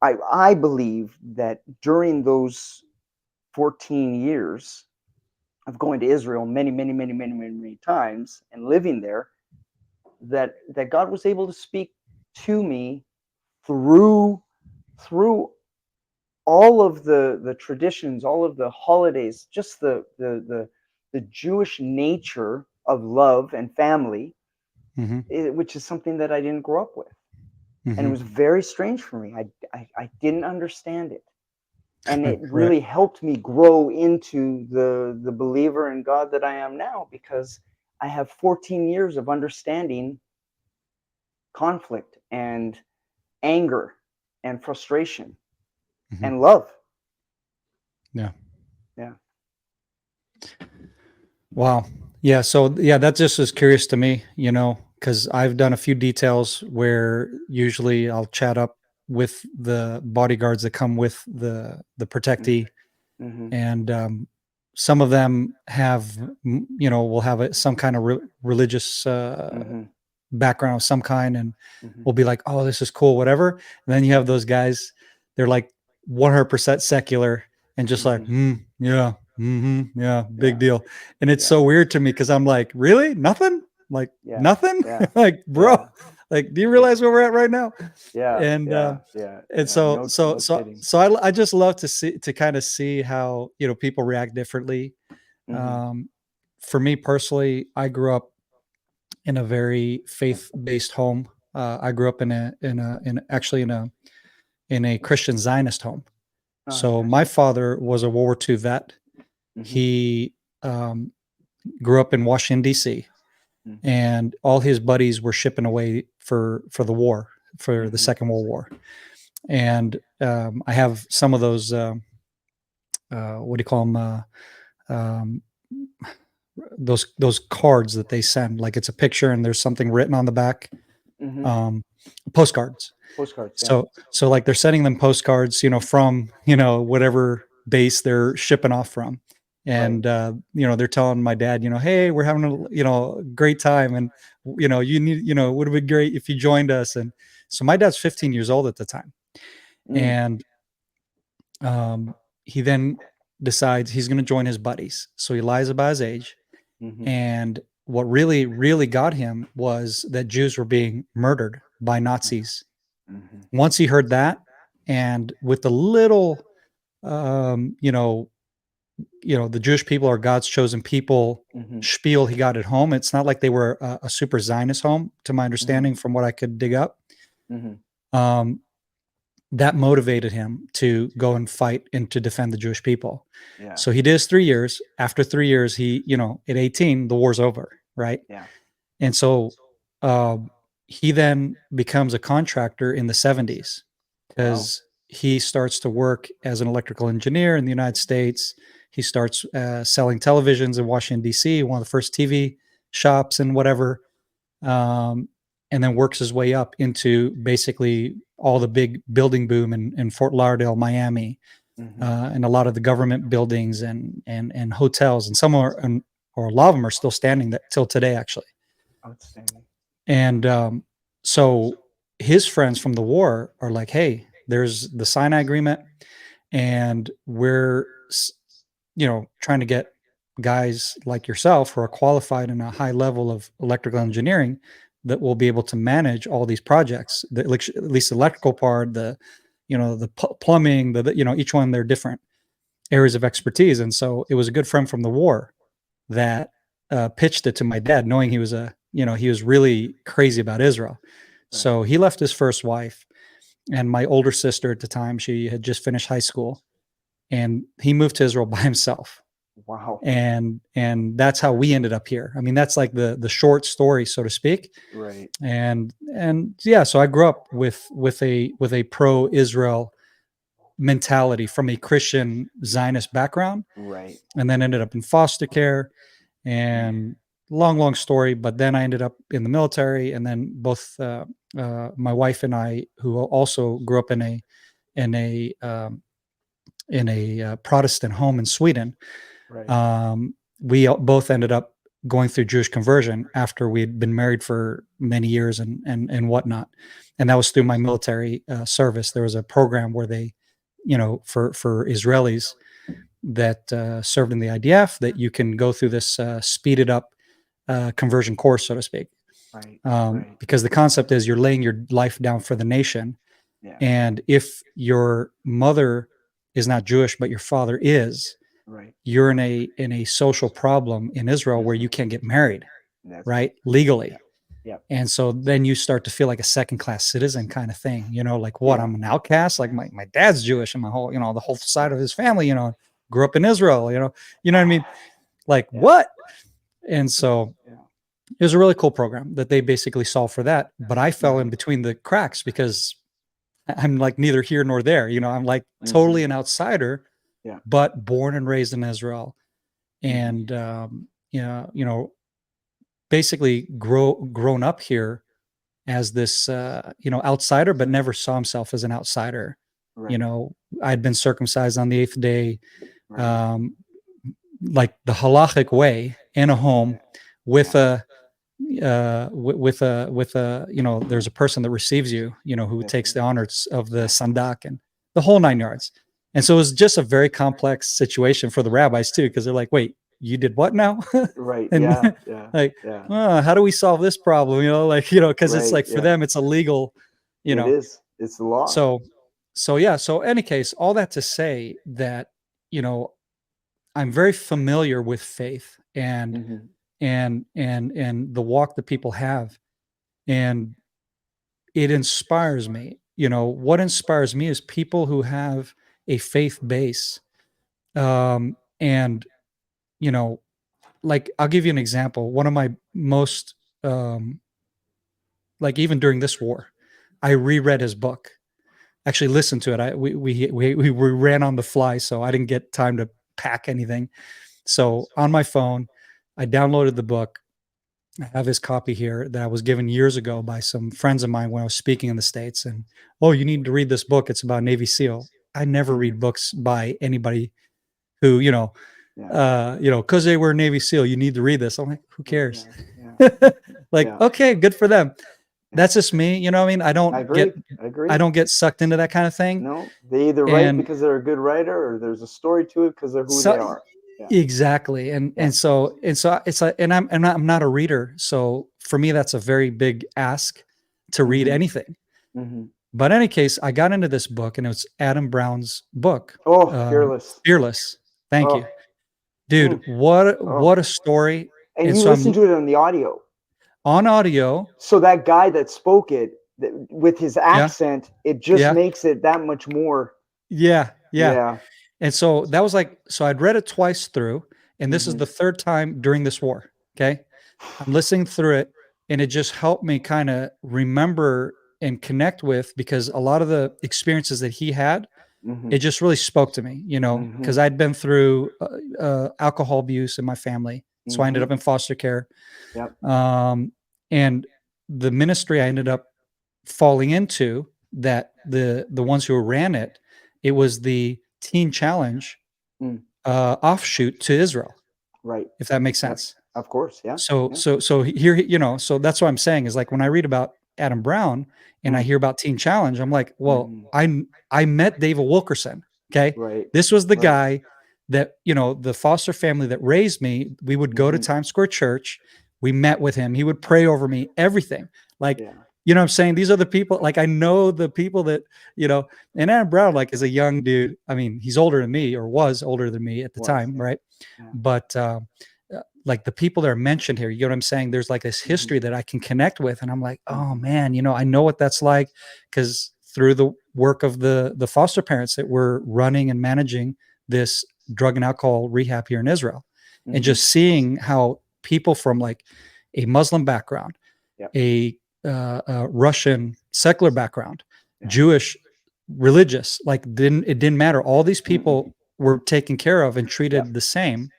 I believe that during those 14 years of going to Israel many times and living there, that God was able to speak to me through through all of the traditions, all of the holidays, just the Jewish nature of love and family, Mm-hmm. which is something that I didn't grow up with, and it Mm-hmm. was very strange for me. I didn't understand it, and it Right. really helped me grow into the believer in God that I am now, because I have 14 years of understanding conflict and anger and frustration Mm-hmm. and love. Yeah. Yeah. Wow. Yeah. So yeah, that just is curious to me, because I've done a few details where usually I'll chat up with the bodyguards that come with the protectee, Mm-hmm. and some of them have, will have some kind of religious Mm-hmm. background of some kind, and Mm-hmm. we'll be like, oh, this is cool, whatever. And then you have those guys, they're like 100% secular and just like, Mm-hmm. yeah, yeah, big Yeah. deal. And it's Yeah. so weird to me because I'm like, really? Nothing? Like, Yeah. nothing? Yeah. Like, bro, Yeah. like, do you Yeah. realize where we're at right now? Yeah. And, Yeah. Yeah. and Yeah. so, No, so, no so, kidding. so I just love to kind of see how, people react differently. Mm-hmm. Um, for me personally, I grew up in a very faith-based home. I grew up actually in a Christian Zionist home. Oh, So my interesting. father was a World War II vet. Mm-hmm. He grew up in Washington D.C. Mm-hmm. and all his buddies were shipping away for the war, for the Mm-hmm. Second World War. And I have some of those. What do you call them? Um, those cards that they send. Like it's a picture and there's something written on the back. Mm-hmm. Um, Postcards. Postcards. Yeah. So like they're sending them postcards, from, whatever base they're shipping off from. Right. And, they're telling my dad, hey, we're having a great time. And, you need, would have been great if you joined us. And so my dad's 15 years old at the time. Mm. And, he then decides he's going to join his buddies. So he lies about his age. Mm-hmm. And what really, really got him was that Jews were being murdered by Nazis. Mm-hmm. Once he heard that, and with the little, um, you know, the Jewish people are God's chosen people Mm-hmm. spiel he got at home. It's not like they were a super Zionist home, to my Mm-hmm. understanding, from what I could dig up. Mm-hmm. Um, that motivated him to go and fight and to defend the Jewish people. Yeah. So he did his 3 years. After 3 years, he, at 18, the war's over, right? Yeah. And so uh, he then becomes a contractor in the 70s Wow. because he starts to work as an electrical engineer in the United States. He starts selling televisions in Washington, D.C., one of the first TV shops and whatever, and then works his way up into basically all the big building boom in Fort Lauderdale, Miami, Mm-hmm. and a lot of the government buildings and hotels. And some are, or a lot of them are still standing till today, actually. Outstanding. And so his friends from the war are like, hey, there's the Sinai Agreement, and we're, trying to get guys like yourself who are qualified in a high level of electrical engineering that will be able to manage all these projects, at least the electrical part, the plumbing, each one, they're different areas of expertise. And so it was a good friend from the war that pitched it to my dad, knowing he was he was really crazy about Israel. So he left his first wife and my older sister at the time. She had just finished high school, and he moved to Israel by himself. Wow. And that's how we ended up here. I mean, that's like the short story, so to speak. Right. And yeah, so I grew up with a pro Israel mentality from a Christian Zionist background, Right. and then ended up in foster care, and long story. But then I ended up in the military, and then both my wife and I, who also grew up in a Protestant home in Sweden, we both ended up going through Jewish conversion after we'd been married for many years and whatnot. And that was through my military service. There was a program where they, for Israelis that served in the IDF, that you can go through this speeded up conversion course, so to speak. Because the concept is you're laying your life down for the nation. And if your mother is not Jewish, but your father is, you're in a social problem in Israel where you can't get married, right? Legally. And so then you start to feel like a second class citizen kind of thing, like what, I'm an outcast. Like my dad's Jewish, and my whole, the whole side of his family, grew up in Israel, you know what I mean? Like what? And so it was a really cool program that they basically solved for that. But I fell in between the cracks because I'm like neither here nor there. I'm like totally an outsider, but born and raised in Israel, and basically grown up here as this outsider, but never saw himself as an outsider. I'd been circumcised on the 8th day, like the halachic way, in a home with a there's a person that receives you, who takes the honors of the sandak and the whole 9 yards. And so it was just a very complex situation for the rabbis too, because they're like, wait, you did what now? And how do we solve this problem? Because it's like for them, it's illegal, It is. It's the law. So yeah. So any case, all that to say that, I'm very familiar with faith and the walk that people have, and it inspires me. What inspires me is people who have a faith base, and like I'll give you an example. One of my most like even during this war, I reread his book. Actually listened to it. We ran on the fly, so I didn't get time to pack anything. So on my phone, I downloaded the book. I have his copy here that I was given years ago by some friends of mine when I was speaking in the States. And, oh, you need to read this book. It's about Navy SEAL. I never read books by anybody who, because they were Navy SEAL, you need to read this. I'm like, who cares? Okay, good for them. That's just me. You know what I mean? I don't get sucked into that kind of thing. No, they either write because they're a good writer, or there's a story to it because they're who they are. Exactly. And so it's like, and I'm not a reader. So for me, that's a very big ask to read anything. But in any case, I got into this book, and it was Adam Brown's book. Oh, Fearless. Thank you, dude. What a story. And you listened to it on the audio. On audio. So that guy that spoke it with his accent, it just makes it that much more. Yeah. And so that was like, so I'd read it twice through, and this is the third time during this war. Okay. I'm listening through it, and it just helped me kind of remember and connect with, because a lot of the experiences that he had, it just really spoke to me, because I'd been through alcohol abuse in my family. So I ended up in foster care. And the ministry I ended up falling into, that the ones who ran it, it was the Teen Challenge offshoot to Israel. Right. If that makes sense. Of course. Yeah. So here, so that's what I'm saying is, like, when I read about Adam Brown and I Mm. hear about Teen Challenge, I'm like, well, Mhm. I met David Wilkerson. Okay. Right. This was the Right. guy that, the foster family that raised me. We would go to Mhm. Times Square Church. We met with him. He would pray over me, everything. Like, Yeah. what I'm saying? These are the people, like, I know the people that, and Adam Brown, like, is a young dude. I mean, he's older than me, or was older than me at the time. Yeah. Right. Yeah. But, like the people that are mentioned here, you know what I'm saying? There's like this Mhm. history that I can connect with. And I'm like, oh Mhm. man, I know what that's like, because through the work of the foster parents that were running and managing this drug and alcohol rehab here in Israel, and Mhm. just seeing how people from like a Muslim background, Yep. a Russian secular background, Yeah. Jewish, religious, like it didn't matter. All these Mhm. people were taken care of and Yep. treated the same,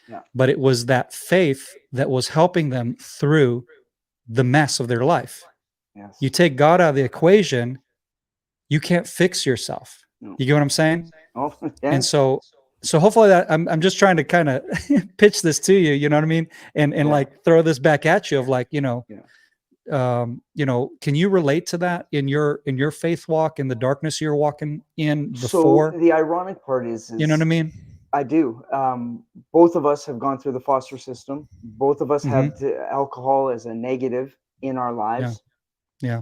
Yeah. but it was that faith that was helping them through the mess of their life. Yes. You take God out of the equation, you can't fix yourself. No. You get what I'm saying? Oh, And yes. so hopefully that I'm just trying to kind of pitch this to you, you know what I mean? And Yeah. like throw this back at you of like, Yeah. can you relate to that in your faith walk, in the darkness you're walking in So before? the ironic part is You know what I mean? I do. Both of us have gone through the foster system. Both of us Mm-hmm. have alcohol as a negative in our Yeah. lives. Yeah.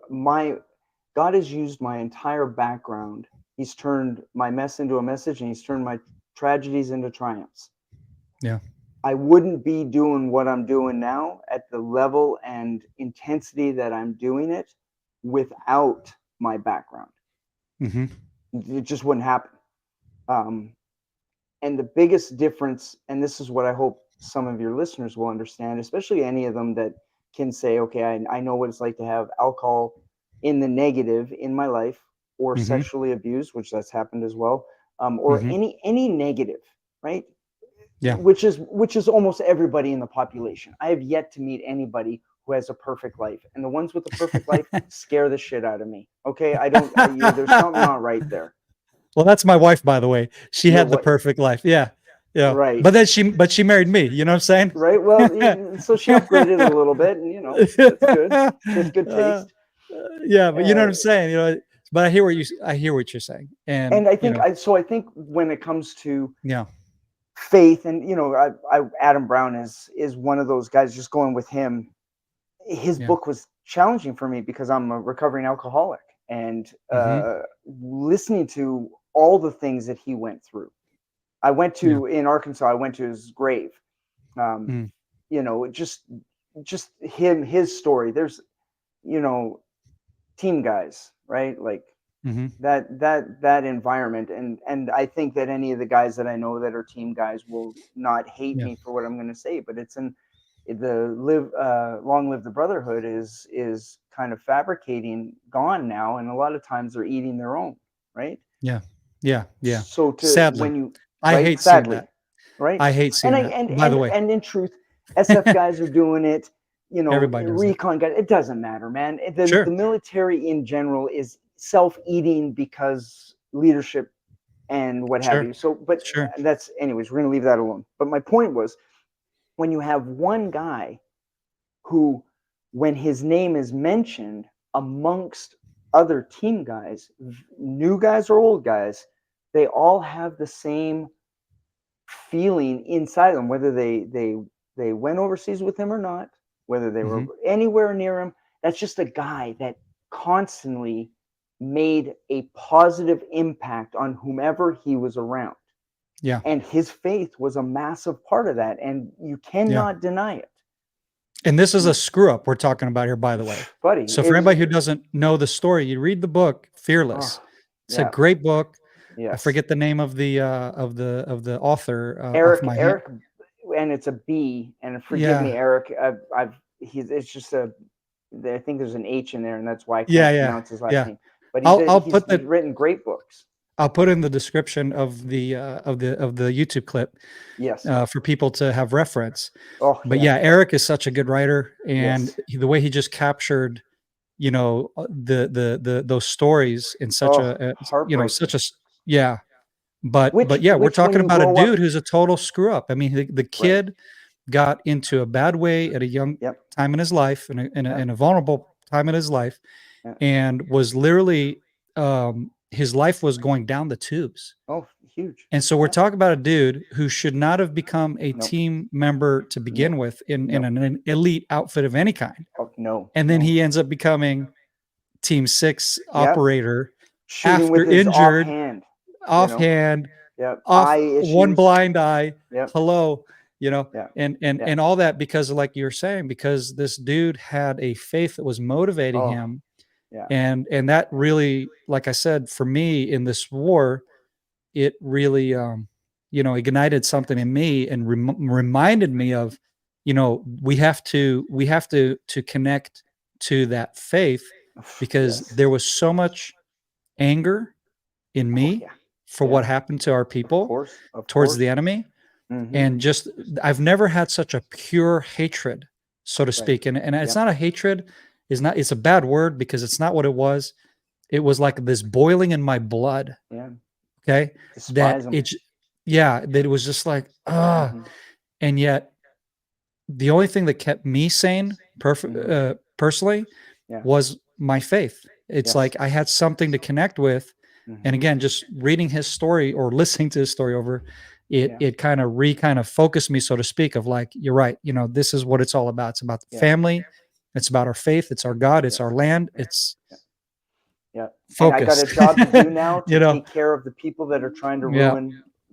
My God has used my entire background. He's turned my mess into a message, and he's turned my tragedies into triumphs. Yeah. I wouldn't be doing what I'm doing now at the level and intensity that I'm doing it without my background. Mm-hmm. It just wouldn't happen. And the biggest difference, and this is what I hope some of your listeners will understand, especially any of them that can say, okay, I know what it's like to have alcohol in the negative in my life, or Mm-hmm. sexually abused, which that's happened as well, or Mm-hmm. any negative, right? Yeah. Which is almost everybody in the population. I have yet to meet anybody who has a perfect life, and the ones with the perfect life scare the shit out of me. Okay, there's something not right there. Well, that's my wife, by the way. She Your had the what? perfect life. Yeah. Yeah. Right. But then she married me. You know what I'm saying? Right. Well, so she upgraded a little bit, and that's good. She has good Uh, taste. yeah, but you know what Uh, I'm saying? But I hear what you're saying. And and I think when it comes to yeah. faith, and Adam Brown is one of those guys. Just going with him, his Yeah. book was challenging for me because I'm a recovering alcoholic, and Mm-hmm. listening to all the things that he went through. I went Yeah. to in Arkansas. I went to his grave. Um, Mm. just his story. There's you know team guys, right? Like Mm-hmm. that environment, and I think that any of the guys that I know that are team guys will not hate Yeah. me for what I'm going to say, but it's long live the brotherhood is kind of fabricating, gone now, and a lot of times they're eating their own, right? Yeah. Yeah. Yeah. So Sadly, I right, hate seeing sadly, that. right, I hate and seeing I that. By the way, and in truth, SF guys are doing it, everybody does it. recon guys, it doesn't matter, man. The Sure. military in general is self-eating because leadership and what have Sure. you. So, but Sure. that's, anyways, we're going to leave that alone. But my point was, when you have one guy who, when his name is mentioned amongst other team guys, new guys or old guys, they all have the same feeling inside them, whether they went overseas with him or not, whether they Mm-hmm. were anywhere near him. That's just a guy that constantly made a positive impact on whomever he was around. Yeah. And his faith was a massive part of that, and you Yeah. cannot deny it. And this is a screw up we're talking about here, by the way. Buddy, So it for was, anybody who doesn't know the story, you read the book Fearless. oh, It's a yeah, great book. I yes. forget the name of the author off Eric, my head. Eric, and it's a B. And forgive me, Yeah. Eric. It's just I think there's an H in there, and that's why I Yeah. can't Yeah. pronounce his last Yeah. name. But I'll he's put he's the written great books. I'll put in the description of the YouTube clip Yes. for people to have reference. Oh But yeah. yeah, Eric is such a good writer, and Yes. the way he just captured, the those stories in such Oh, heartbreaking. such a yeah. But Which yeah, we're which when talking you about a grow up, dude who's a total screw up. I mean, the right? kid got into a bad way at a young Yep. time in his life, in a vulnerable time in his life, Yeah. and was literally his life was going down the tubes. Oh, huge. And so we're Yeah. talking about a dude who should not have become a Nope. team member to begin Nope. with in Nope. an elite outfit of any kind. Oh, no. And then No. he ends up becoming Team 6 Yep. operator Shooting after with his injured, offhand. You know. offhand, Yep. off Eye one issues. blind eye. Yep. Hello, Yeah. and all that because of, like you're saying, because this dude had a faith that was motivating Oh, him. yeah. And that really, like I said, for me in this war, it really ignited something in me and reminded me of, we have to connect to that faith, because Yes. there was so much anger in Oh, me yeah. for Yeah. what happened to our Of people course. Of towards course. the enemy. Mm-hmm. And just, I've never had such a pure hatred, so to Right. speak. And it's Yep. not a hatred, it's a bad word, because it's not what it was. It was like this boiling in my blood. Yeah. Okay. Despise them. That it was just like, Mm-hmm. and yet the only thing that kept me sane personally Yeah. was my faith. It's Yes. like I had something to connect with. Mm-hmm. And again, just reading his story or listening to his story over, Yeah. it kind of focused me, so to speak, of like, you're right. This is what it's all about. It's about the Yeah. family. It's about our faith. It's our God. It's Yes. our land. Yeah. It's Yeah. Yeah. And I got focus. a job to do now to take care of the people that are trying to Yeah.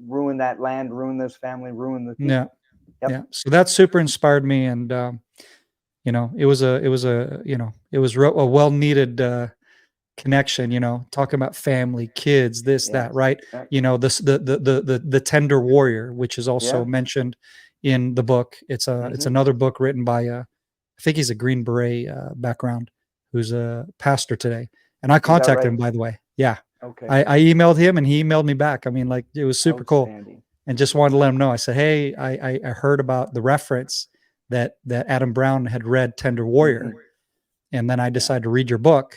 ruin that land, ruin this family, ruin the people. Yeah. Yep. Yeah. So that super inspired me. And, it was a a well needed, connection, talking about family, kids, this, Yes. that, right? Yeah. This, the tender warrior, which is also Yeah. mentioned in the book. It's Mm-hmm. another book written by, I think he's a Green Beret, background, who's a pastor today. And I Is that contacted right? him, by the way. Yeah. Okay. I emailed him and he emailed me back. I mean, like, it was super cool. Outstanding. And just wanted to let him know. I said, hey, I heard about the reference that Adam Brown had read Tender Warrior. Mm-hmm. And then I decided to read your book.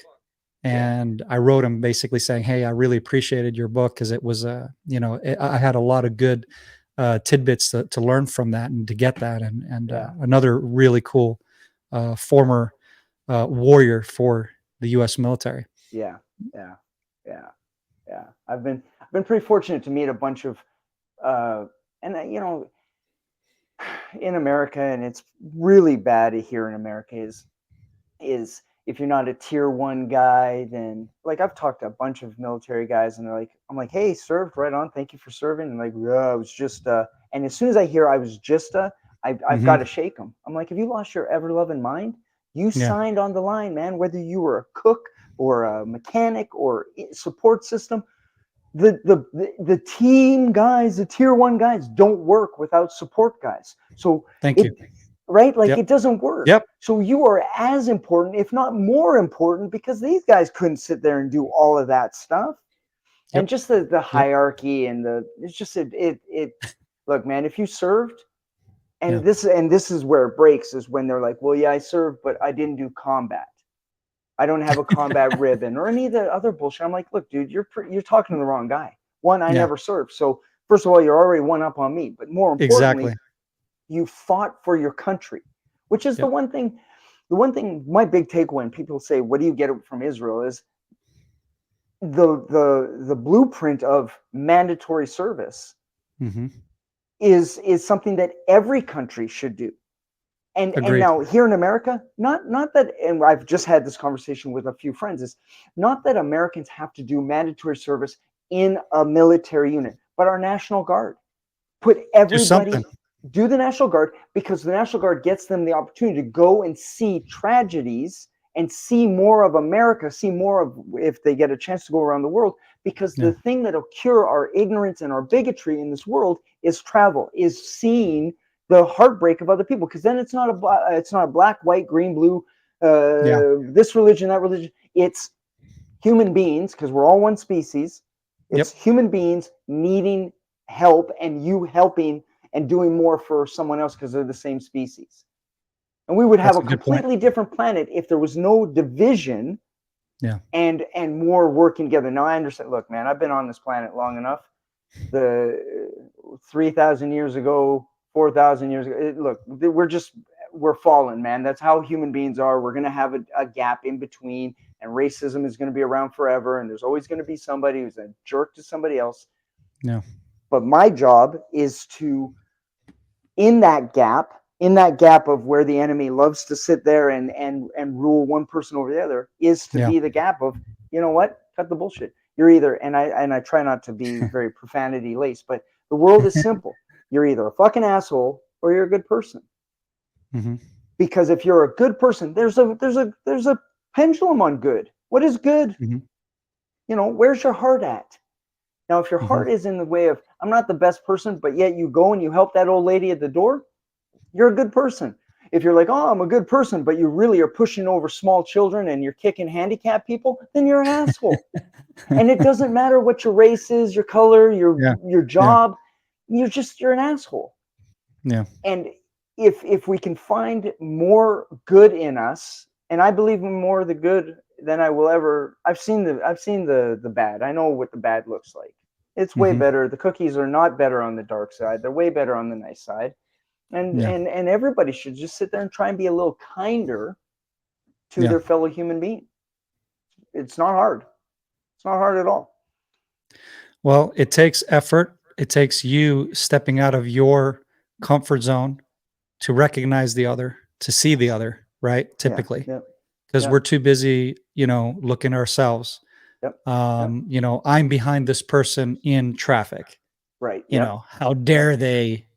Yeah. And I wrote him basically saying, hey, I really appreciated your book, because it was, I had a lot of good tidbits to learn from that and to get that. And Yeah. another really cool former warrior for the U.S. military. Yeah. Yeah. Yeah. Yeah. I've been pretty fortunate to meet a bunch of and in America, and it's really bad here in America, is if you're not a tier 1 guy, then, like, I've talked to a bunch of military guys, and I'm like, hey, served, right on, thank you for serving, and like, yeah, I was just and as soon as I hear I was just I've got to shake them. I'm like, have you lost your ever loving mind? You signed on the line, man, whether you were a cook or a mechanic or support system. The team guys, the tier 1 guys, don't work without support guys. So Thank you. Right? Like, Yep. it doesn't work. Yep. So you are as important, if not more important, because these guys couldn't sit there and do all of that stuff. Yep. And just the hierarchy and it's just look, man, if you served, and this is where it breaks, is when they're like, well, yeah, I served, but I didn't do combat. I don't have a combat ribbon or any of the other bullshit. I'm like, look, dude, you're talking to the wrong guy. One, I never served. So first of all, you're already one up on me. But more importantly, you fought for your country, which is the one thing. The one thing, my big takeaway when people say, what do you get from Israel, is the blueprint of mandatory service is something that every country should do. And now here in America, not that, and I've just had this conversation with a few friends, is not that Americans have to do mandatory service in a military unit, but our National Guard. Put everybody, do the National Guard, because the National Guard gets them the opportunity to go and see tragedies and see more of America, see more of, if they get a chance to go around the world, because the thing that'll cure our ignorance and our bigotry in this world is travel, is seeing the heartbreak of other people. Because then it's not a black, white, green, blue, this religion, that religion. It's human beings, because we're all one species. It's human beings needing help, and you helping and doing more for someone else because they're the same species. And we would have a completely different planet if there was no division and more working together. Now, I understand. Look, man, I've been on this planet long enough. The 3,000 years ago, 4,000 years ago. Look, we're fallen, man. That's how human beings are. We're going to have a gap in between, and racism is going to be around forever. And there's always going to be somebody who's a jerk to somebody else. Yeah. But my job is to, in that gap of where the enemy loves to sit there and rule one person over the other, is to be the gap of, you know what, cut the bullshit. You're either, and I try not to be very profanity laced, but the world is simple. You're either a fucking asshole or you're a good person. Mm-hmm. Because if you're a good person, there's a pendulum on good. What is good? Mm-hmm. You know, where's your heart at? Now, if your heart is in the way of, I'm not the best person, but yet you go and you help that old lady at the door, you're a good person. If you're like, oh, I'm a good person, but you really are pushing over small children and you're kicking handicapped people, then you're an asshole. And it doesn't matter what your race is, your color, your job, you're an asshole. Yeah. And if we can find more good in us, and I believe in more of the good than I will ever. I've seen the bad. I know what the bad looks like. It's way better. The cookies are not better on the dark side. They're way better on the nice side. And everybody should just sit there and try and be a little kinder to their fellow human being. It's not hard. It's not hard at all. Well, it takes effort. It takes you stepping out of your comfort zone to recognize the other, to see the other, right? Typically, because we're too busy, looking at ourselves. I'm behind this person in traffic. Right. How dare they,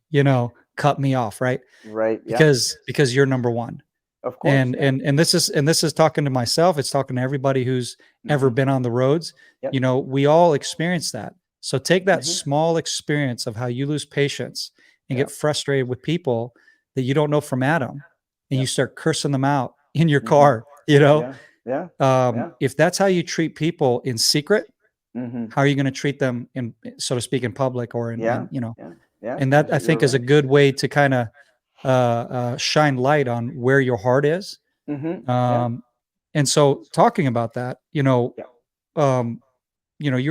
cut me off, right? Right. Because you're number one. Of course. And this is talking to myself. It's talking to everybody who's ever been on the roads. We all experience that. So take that small experience of how you lose patience and get frustrated with people that you don't know from Adam, and you start cursing them out in your car, if that's how you treat people in secret, how are you going to treat them in, so to speak, in public or in and that I think is a good way to kind of shine light on where your heart is. And so talking about that, you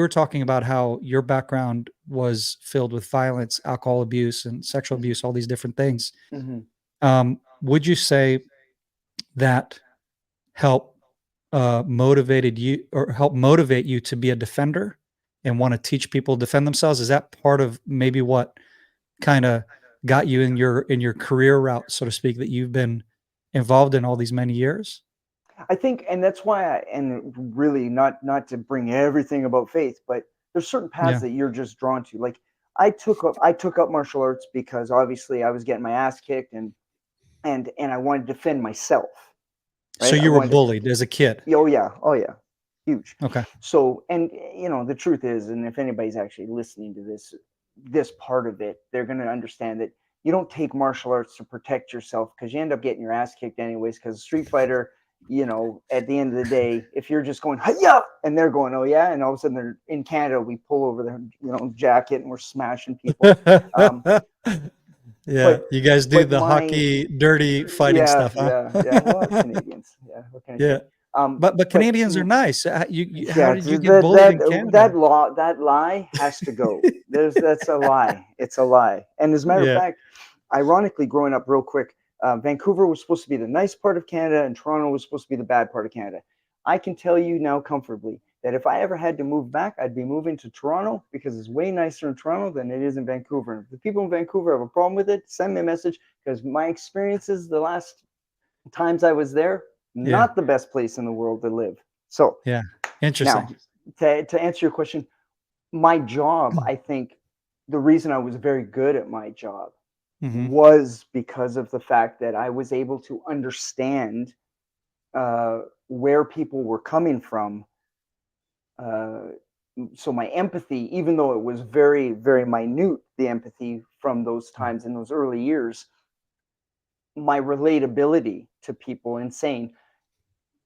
were talking about how your background was filled with violence, alcohol abuse, and sexual abuse, all these different things. Would you say that help motivate you to be a defender and want to teach people to defend themselves? Is that part of maybe what kind of got you in your career route, so to speak, that you've been involved in all these many years? I think, and that's why, and really not to bring everything about faith, but there's certain paths that you're just drawn to. Like I took up martial arts because obviously I was getting my ass kicked and I wanted to defend myself. Right? So you were bullied as a kid? Oh yeah, huge. Okay. So, and the truth is, and if anybody's actually listening to this part of it, they're going to understand that you don't take martial arts to protect yourself, because you end up getting your ass kicked anyways. Because Street Fighter, at the end of the day, if you're just going hi-ya and they're going oh yeah, and all of a sudden they're in Canada, we pull over their jacket and we're smashing people. You guys do the hockey dirty fighting stuff, huh? Well, Canadians. What can I say? But Canadians are nice. How did you get bullied in Canada? That lie has to go. That's a lie. It's a lie. And as a matter of fact, ironically, growing up real quick, Vancouver was supposed to be the nice part of Canada and Toronto was supposed to be the bad part of Canada. I can tell you now comfortably that if I ever had to move back, I'd be moving to Toronto, because it's way nicer in Toronto than it is in Vancouver. And if the people in Vancouver have a problem with it, send me a message, because my experiences the last times I was there, not the best place in the world to live. So interesting. Now, to answer your question, my job, I think the reason I was very good at my job was because of the fact that I was able to understand where people were coming from. So my empathy, even though it was very, very minute, the empathy from those times in those early years, my relatability to people and saying,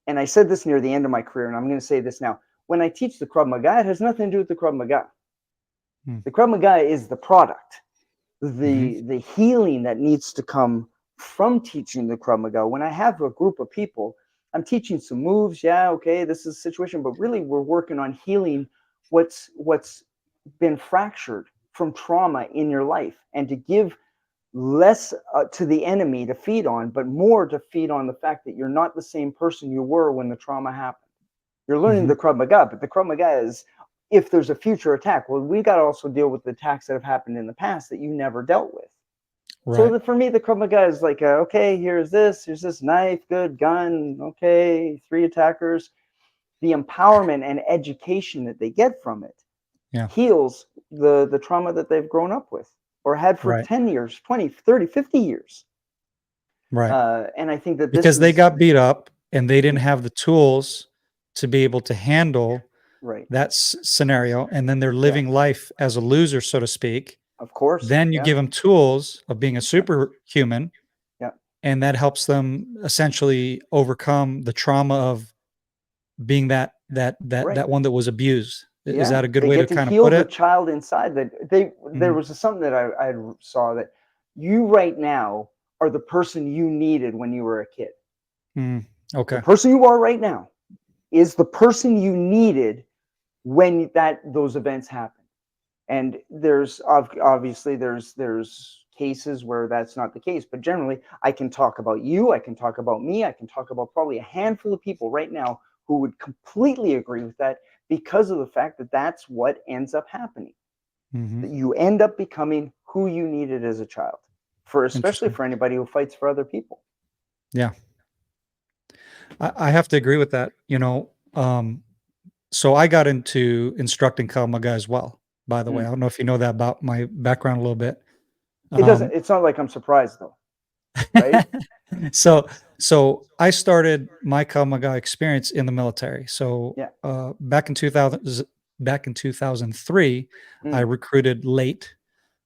and I said this near the end of my career, and I'm going to say this now, when I teach the Krav Maga, it has nothing to do with the Krav Maga. The Krav Maga is the product. The healing that needs to come from teaching the Krav Maga. When I have a group of people, I'm teaching some moves. Yeah, okay, this is a situation, but really we're working on healing what's been fractured from trauma in your life, and to give less to the enemy to feed on, but more to feed on the fact that you're not the same person you were when the trauma happened. You're learning Mhm. the Krav Maga, but the Krav Maga is if there's a future attack. Well, we got to also deal with the attacks that have happened in the past that you never dealt with. Right. So for me, the Krav Maga is like, okay, here's this knife, good gun, okay, 3 attackers. The empowerment and education that they get from it Yeah. heals the trauma that they've grown up with or had for Right. 10 years, 20, 30, 50 years. Right. And I think that this Because they is got beat up and they didn't mm, have the tools to be able to handle right. that scenario, and then they're Yeah, living life as a loser, so to speak. of course. Then you Yeah, give them tools of being a yeah, superhuman, yeah. and that helps them essentially overcome the trauma of being Right. that one that was abused. Is Yeah, that a good they way get to to kind of heal put the it? child inside. That there Mhm. was something that I saw that you right now are the person you needed when you were a kid. Mm. The Okay. person you are right now is the person you needed when those events happened. And there's obviously there's cases where that's not the case, but generally I can talk about you, I can talk about me, I can talk about probably a handful of people right now who would completely agree with that because of the fact that that's what ends up happening, Mhm. that you end up becoming who you needed as a child, for especially Interesting. for anybody who fights for other people. Yeah. I have to agree with that. So I got into instructing Krav Maga as well, by the way. Mm. I don't know if you know that about my background a little bit. It doesn't, Um, it's not like I'm surprised though, right? so so I started my Krav Maga experience in the military. So Yeah. back in 2003, I Mm. recruited late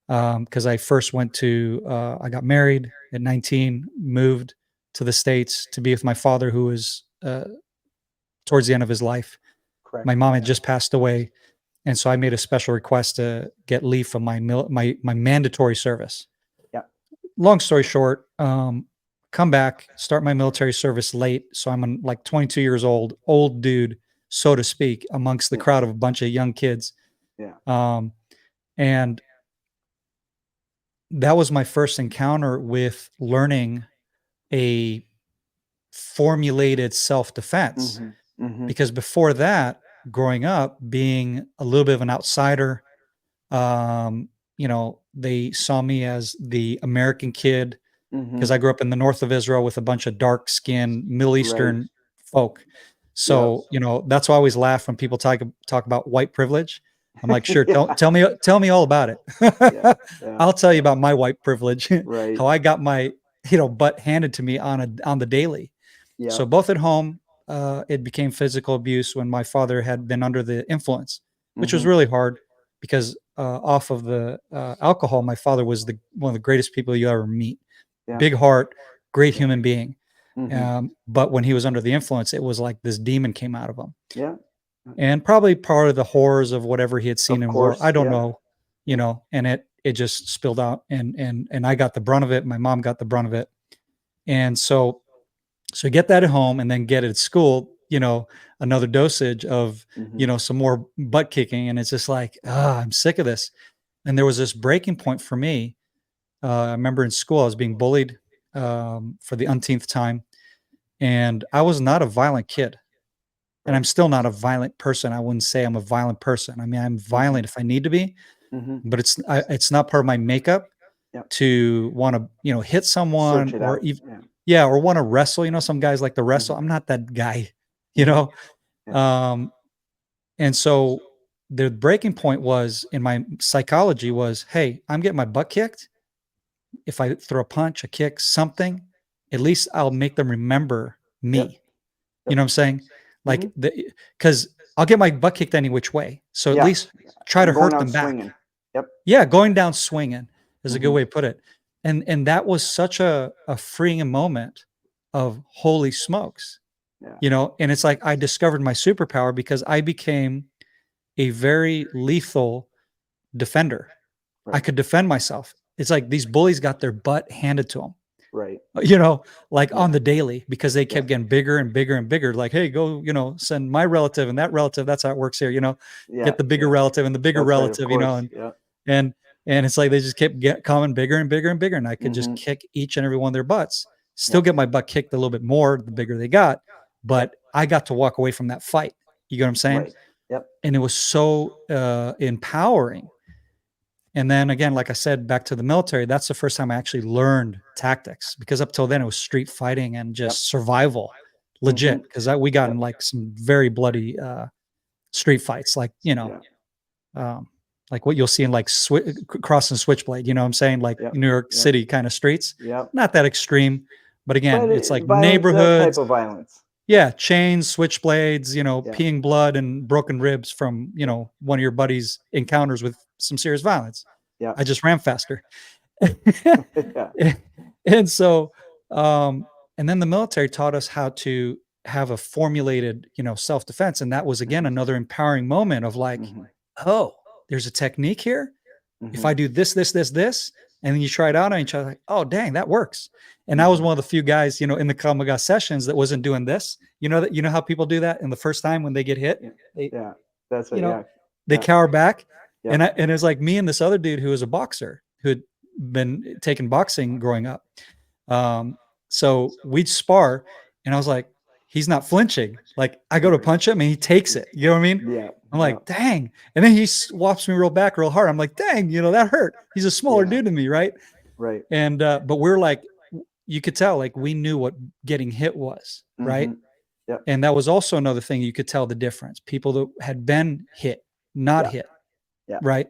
because I first went to I got married at 19, moved to the States to be with my father, who was towards the end of his life. Correct. My mom had Yeah. just passed away, and so I made a special request to get leave from my mandatory service. Yeah. Long story short, come back, start my military service late, so I'm like 22 years old dude, so to speak, amongst the Yeah. crowd of a bunch of young kids, Yeah. um, and that was my first encounter with learning a formulated self-defense. Mm-hmm. Mm-hmm. Because before that, growing up, being a little bit of an outsider, they saw me as the American kid Mm-hmm. because I grew up in the north of Israel with a bunch of dark skinned Middle Right. Eastern folk. Yep. So, that's why I always laugh when people talk about white privilege. I'm like, sure, Yeah. tell me all about Yeah. it. Yeah. I'll tell you about my white privilege, Right. how I got my, butt handed to me on the daily. So Yep. both at home, it became physical abuse when my father had been under the influence, which was Mm-hmm. really hard because off of the alcohol, my father was one of the greatest people you ever meet. Yeah. Big heart, great Yeah. human being. Mm-hmm. But when he was under the influence, it was like this demon came out of him, Yeah. and probably part of the horrors of whatever he had seen Of in war. I course. don't Yeah. know, Yeah. and it just spilled out, and I got the brunt of it. My mom got the brunt of it, and so get that at home and then get it at school, another dosage of, Mm-hmm. some more butt kicking. And it's just like, I'm sick of this. And there was this breaking point for me. I remember in school, I was being bullied for the umpteenth time. And I was not a violent kid. And Right. I'm still not a violent person. I wouldn't say I'm a violent person. I mean, I'm Mm-hmm. violent if I need to be, Mm-hmm. but it's not part of my makeup Yeah. to want to, hit Search someone it or out. even, Yeah. yeah, or want to wrestle. Some guys like to Mm-hmm. wrestle. I'm not that guy, you Mm-hmm. know? Yeah. Um, and so the breaking point was in my psychology was, hey, I'm getting my butt kicked. If I throw a punch, a kick, something, at least I'll make them remember Yep. me. You Yep. know what I'm saying? Mm-hmm. Like because I'll get my butt kicked any which way. So at Yeah. least try I'm to going hurt out them back. swinging. Yep. Yeah, going down swinging is a good Mm-hmm. way to put it. And that was such a freeing moment of holy smokes, Yeah. and it's like I discovered my superpower because I became a very lethal defender. I Right. could defend myself. It's like these bullies got their butt handed to them, Right. like on Yeah. the daily because they Yeah. kept getting bigger and bigger and bigger. Like, hey, go, send my relative and that relative. That's how it works here, Yeah. get the bigger Yeah. relative and the bigger That's right. Of relative, course. and Yeah. and And it's like they just kept coming bigger and bigger and bigger, and I could just Mm-hmm. kick each and every one of their butts. Still Yep. get my butt kicked a little bit more the bigger they got, Yep. but I got to walk away from that fight. You get what I'm saying? Right. Yep. And it was so empowering. And then again, like I said, back to the military, that's the first time I actually learned tactics, because up till then it was street fighting and Yep. just survival, Mm-hmm. legit. Because we got in Yep. like some very bloody street fights, like, Yeah. like what you'll see in like Cross and Switchblade, you know what I'm saying? Like Yep. New York Yep. City kind of streets. Yep. Not that extreme, but again, But it's like violence, that type neighborhoods. of violence. Yeah, chains, switchblades, Yeah. peeing blood and broken ribs from, one of your buddies' encounters with some serious violence. Yeah. I just ran faster. Yeah. And so, and then the military taught us how to have a formulated, self-defense. And that was, again, another empowering moment of like, Mm-hmm. oh, there's a technique here. If Mm-hmm. I do this, and then you try it out on each other, like, oh, dang, that works. And I Mm-hmm. was one of the few guys, in the Krav Maga sessions that wasn't doing this. You know how people do that in the first time when they get hit, they, Yeah. That's it. you know, Yeah. they Yeah. cower back. Yeah. And it was like me and this other dude who was a boxer who had been taking boxing growing up. So we'd spar, and I was like, he's not flinching. Like I go to punch him and he takes it. You know what I mean? Yeah. I'm like, dang. And then he swaps me real hard. I'm like, dang, that hurt. He's a smaller Yeah. dude than me, right? Right. And but we're like, you could tell, like, we knew what getting hit was, right? Mm-hmm. Yep. And that was also another thing you could tell the difference. People that had been hit, not Yeah. hit, Yeah. right?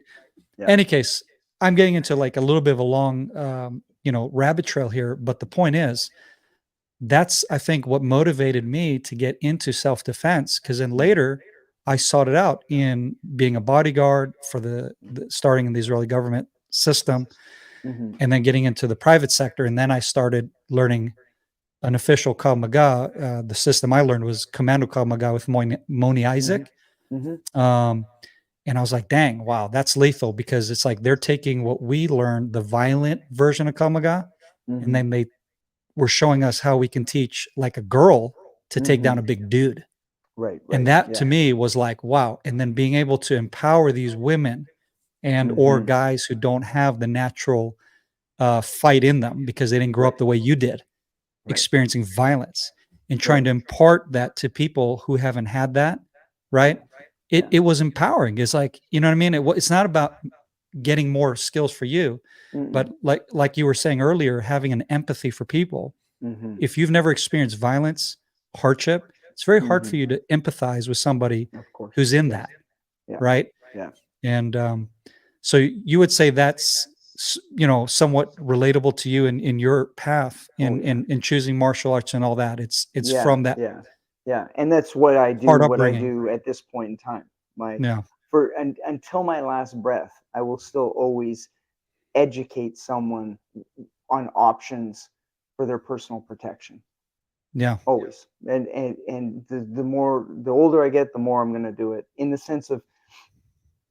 Yeah. Any case, I'm getting into like a little bit of a long, rabbit trail here. But the point is, that's, I think, what motivated me to get into self-defense, because then later I sought it out in being a bodyguard for the starting in the Israeli government system, Mm-hmm. and then getting into the private sector. And then I started learning an official Krav Maga. The system I learned was Commando Krav Maga with Moni Isaac. Mm-hmm. And I was like, dang, wow, that's lethal, because it's like they're taking what we learned, the violent version of Krav Maga, Mm-hmm. and then they were showing us how we can teach like a girl to take Mm-hmm. down a big dude. Right. And that to me was like, wow. And then being able to empower these women and or Mm-hmm. guys who don't have the natural fight in them because they didn't grow up the way you did, experiencing violence, and trying to impart that to people who haven't had that, right? It was empowering. It's like, you know what I mean? It's not about getting more skills for you, but like you were saying earlier, having an empathy for people. Mm-hmm. If you've never experienced violence, hardship, it's very hard for you to empathize with somebody who's in that, right? Yeah. And so you would say that's, somewhat relatable to you in your path in choosing martial arts and all that. It's from that. Yeah. And that's what I do. Hard What I upbringing. do at this point in time. Yeah. Until my last breath, I will still always educate someone on options for their personal protection. Yeah. Always. And the older I get, the more I'm going to do it, in the sense of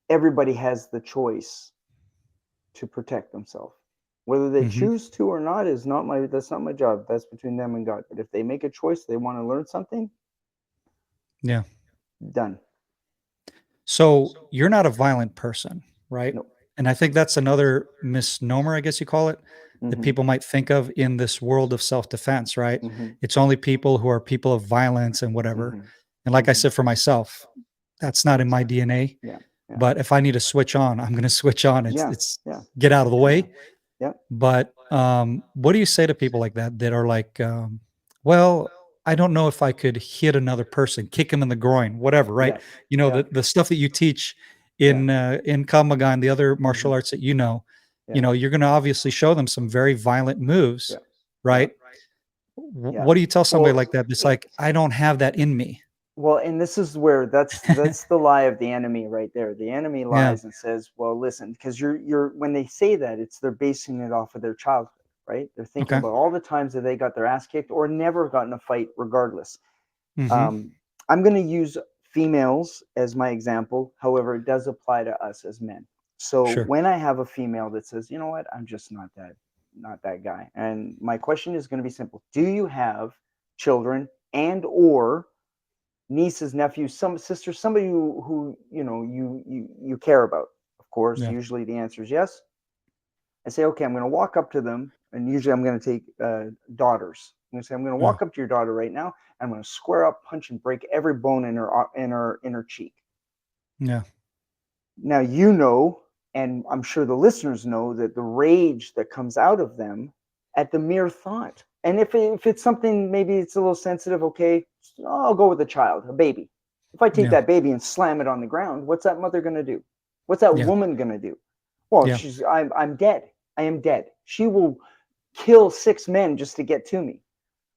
everybody has the choice to protect themselves. Whether they choose to or not that's not my job. That's between them and God. But if they make a choice, they want to learn something. Yeah. Done. So you're not a violent person, right? Nope. And I think that's another misnomer, I guess you call it, that people might think of in this world of self-defense, right? It's only people who are people of violence and whatever. And like I said, for myself, that's not in my DNA. Yeah. But if I need to switch on, I'm going to switch on. It's Yeah. get out of the way. Yeah. But what do you say to people like that are like, well, I don't know if I could hit another person, kick him in the groin, whatever, right? Yeah. The stuff that you teach in Krav Maga and the other martial arts that you're going to obviously show them some very violent moves, right? What do you tell somebody like that? It's like, I don't have that in me. Well, and this is where that's the lie of the enemy right there. The enemy lies and says, well, listen, because you're when they say that, they're basing it off of their childhood, right? They're thinking about all the times that they got their ass kicked or never got in a fight regardless. I'm going to use females as my example. However, it does apply to us as men. So when I have a female that says, you know what, I'm just not that guy. And my question is going to be simple. Do you have children and or nieces, nephews, some sisters, somebody who you care about? Of course, usually the answer is yes. I say, okay, I'm going to walk up to them, and usually I'm going to take daughters. I'm going to say, I'm going to Yeah. walk up to your daughter right now. I'm going to square up, punch, and break every bone in her cheek. Yeah. Now, you know, and I'm sure the listeners know, that the rage that comes out of them at the mere thought. And if it's something, maybe it's a little sensitive, okay, I'll go with a child, a baby. If I take Yeah. that baby and slam it on the ground, what's that mother going to do? What's that Yeah. woman going to do? Well, Yeah. I'm dead. I am dead. She will kill 6 men just to get to me.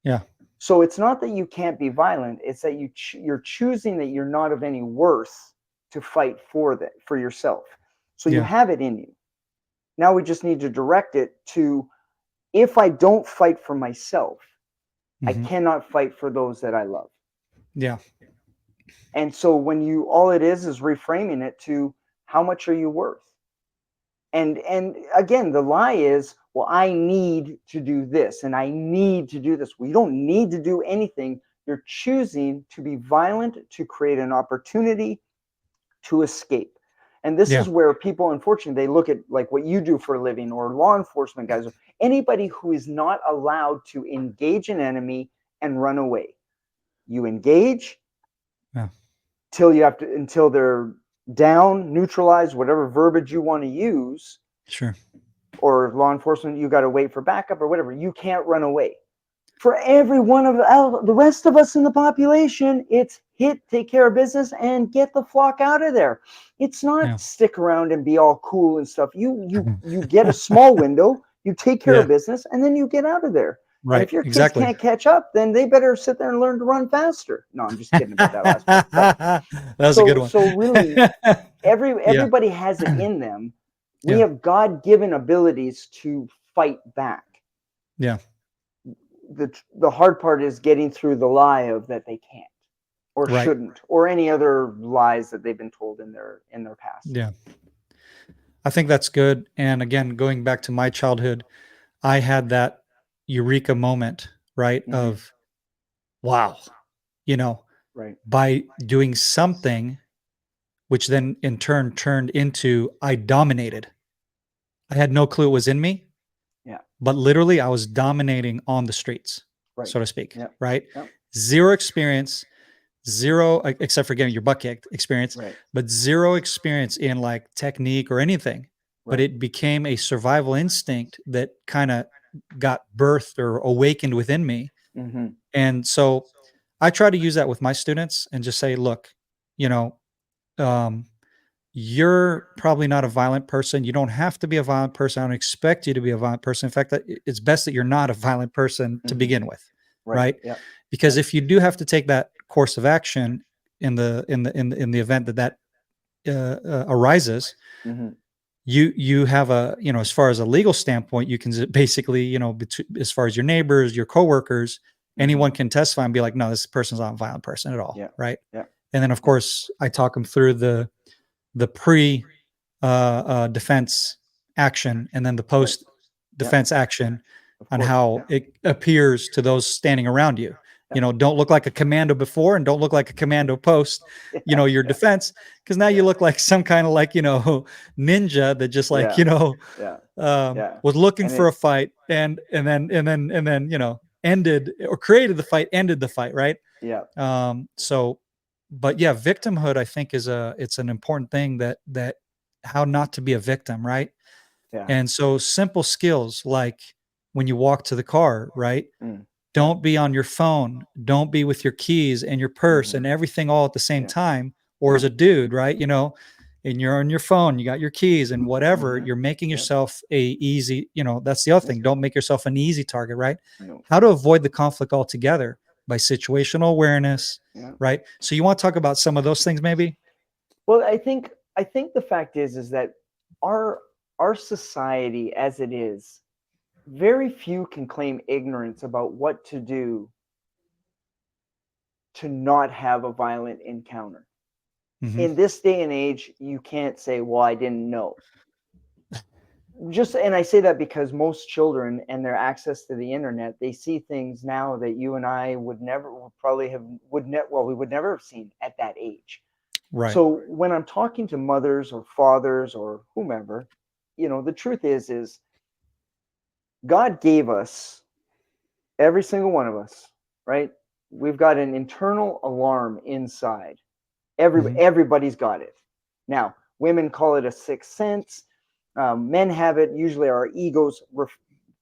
Yeah. So it's not that you can't be violent. It's that you're choosing that you're not of any worth to fight for yourself. So you Yeah. have it in you. Now we just need to direct it to, if I don't fight for myself, I Hmm. cannot fight for those that I love. Yeah. And so when all it is reframing it to, how much are you worth? And again, the lie is, well, I need to do this and I need to do this. Well, you don't need to do anything. You're choosing to be violent to create an opportunity to escape. And this Yeah. is where people, unfortunately, they look at like what you do for a living, or law enforcement guys, or anybody who is not allowed to engage an enemy and run away. You engage Yeah. until they're down, neutralized, whatever verbiage you want to use. Sure. Or law enforcement, you got to wait for backup or whatever. You can't run away. For every one of the rest of us in the population, it's hit, take care of business, and get the flock out of there. It's not Yeah. stick around and be all cool and stuff. You get a small window, you take care Yeah. of business, and then you get out of there. And Right. if your kids Exactly. can't catch up, then they better sit there and learn to run faster. No, I'm just kidding about that last part. But That was a good one. so really, Yeah. everybody has it in them. We Yeah. have God-given abilities to fight back. Yeah. The hard part is getting through the lie of that they can't or Right. shouldn't, or any other lies that they've been told in their past. Yeah. I think that's good. And again, going back to my childhood, I had that eureka moment, right? Mhm. Of wow, you know, Right. by doing something, which then in turn turned into I dominated. I had no clue it was in me, Yeah. but literally I was dominating on the streets, Right. so to speak, Yeah. right? Yeah. Zero experience, zero, except for getting your butt kicked experience, Right. but zero experience in like technique or anything. But Right. it became a survival instinct that kind of got birthed or awakened within me. Mm-hmm. And so I try to use that with my students and just say, look, you know, um, you're probably not a violent person. You don't have to be a violent person. I don't expect you to be a violent person. In fact, it's best that you're not a violent person to Mm-hmm. begin with, Right. right? Yeah. Because if you do have to take that course of action in the event that arises, Mm-hmm. you have a, you know, as far as a legal standpoint, you can basically, you know, as far as your neighbors, your coworkers, anyone can testify and be like, no, this person's not a violent person at all, Yeah. right? Yeah. And then of course I talk them through the pre defense action and then the post defense action on how it appears to those standing around you. You know, don't look like a commando before and don't look like a commando post, you know, your defense, because now you look like some kind of like, you know, ninja that just like, you know, was looking And for a fight and then, you know, ended or created the fight, ended the fight, right? Yeah. So, but yeah, victimhood, I think it's an important thing that how not to be a victim, right? Yeah. And so simple skills like when you walk to the car, right? Don't be on your phone. Don't be with your keys and your purse and everything all at the same time. Or as a dude, right? You know, and you're on your phone, you got your keys and whatever, you're making yourself a easy, you know, that's the other thing. Don't make yourself an easy target, right? No. How to avoid the conflict altogether by situational awareness, right? So you want to talk about some of those things maybe? Well, I think the fact is that our society as it is, very few can claim ignorance about what to do to not have a violent encounter. Mm-hmm. In this day and age, you can't say, well, I didn't know. And I say that because most children and their access to the internet, they see things now that you and I we would never have seen at that age. Right. So when I'm talking to mothers or fathers or whomever, you know, the truth is God gave us, every single one of us, right? We've got an internal alarm inside. Everybody's got it. Now, women call it a sixth sense. Men have it. Usually our egos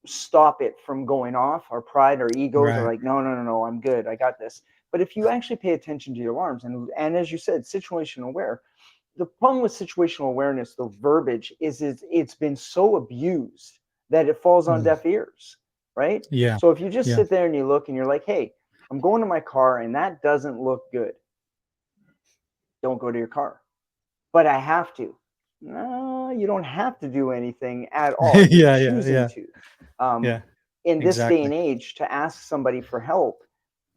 stop it from going off. Our pride, our egos are Right. like, no, no, no, no, I'm good. I got this. But if you actually pay attention to your alarms, and as you said, situational aware, the problem with situational awareness, the verbiage is it's been so abused that it falls on deaf ears, right? Yeah. So if you just Yeah. sit there and you look and you're like, hey, I'm going to my car and that doesn't look good, don't go to your car. But I have to. No, you don't have to do anything at all. You're Yeah. Yeah. choosing Yeah. to. Yeah. In this day Exactly. and age, to ask somebody for help,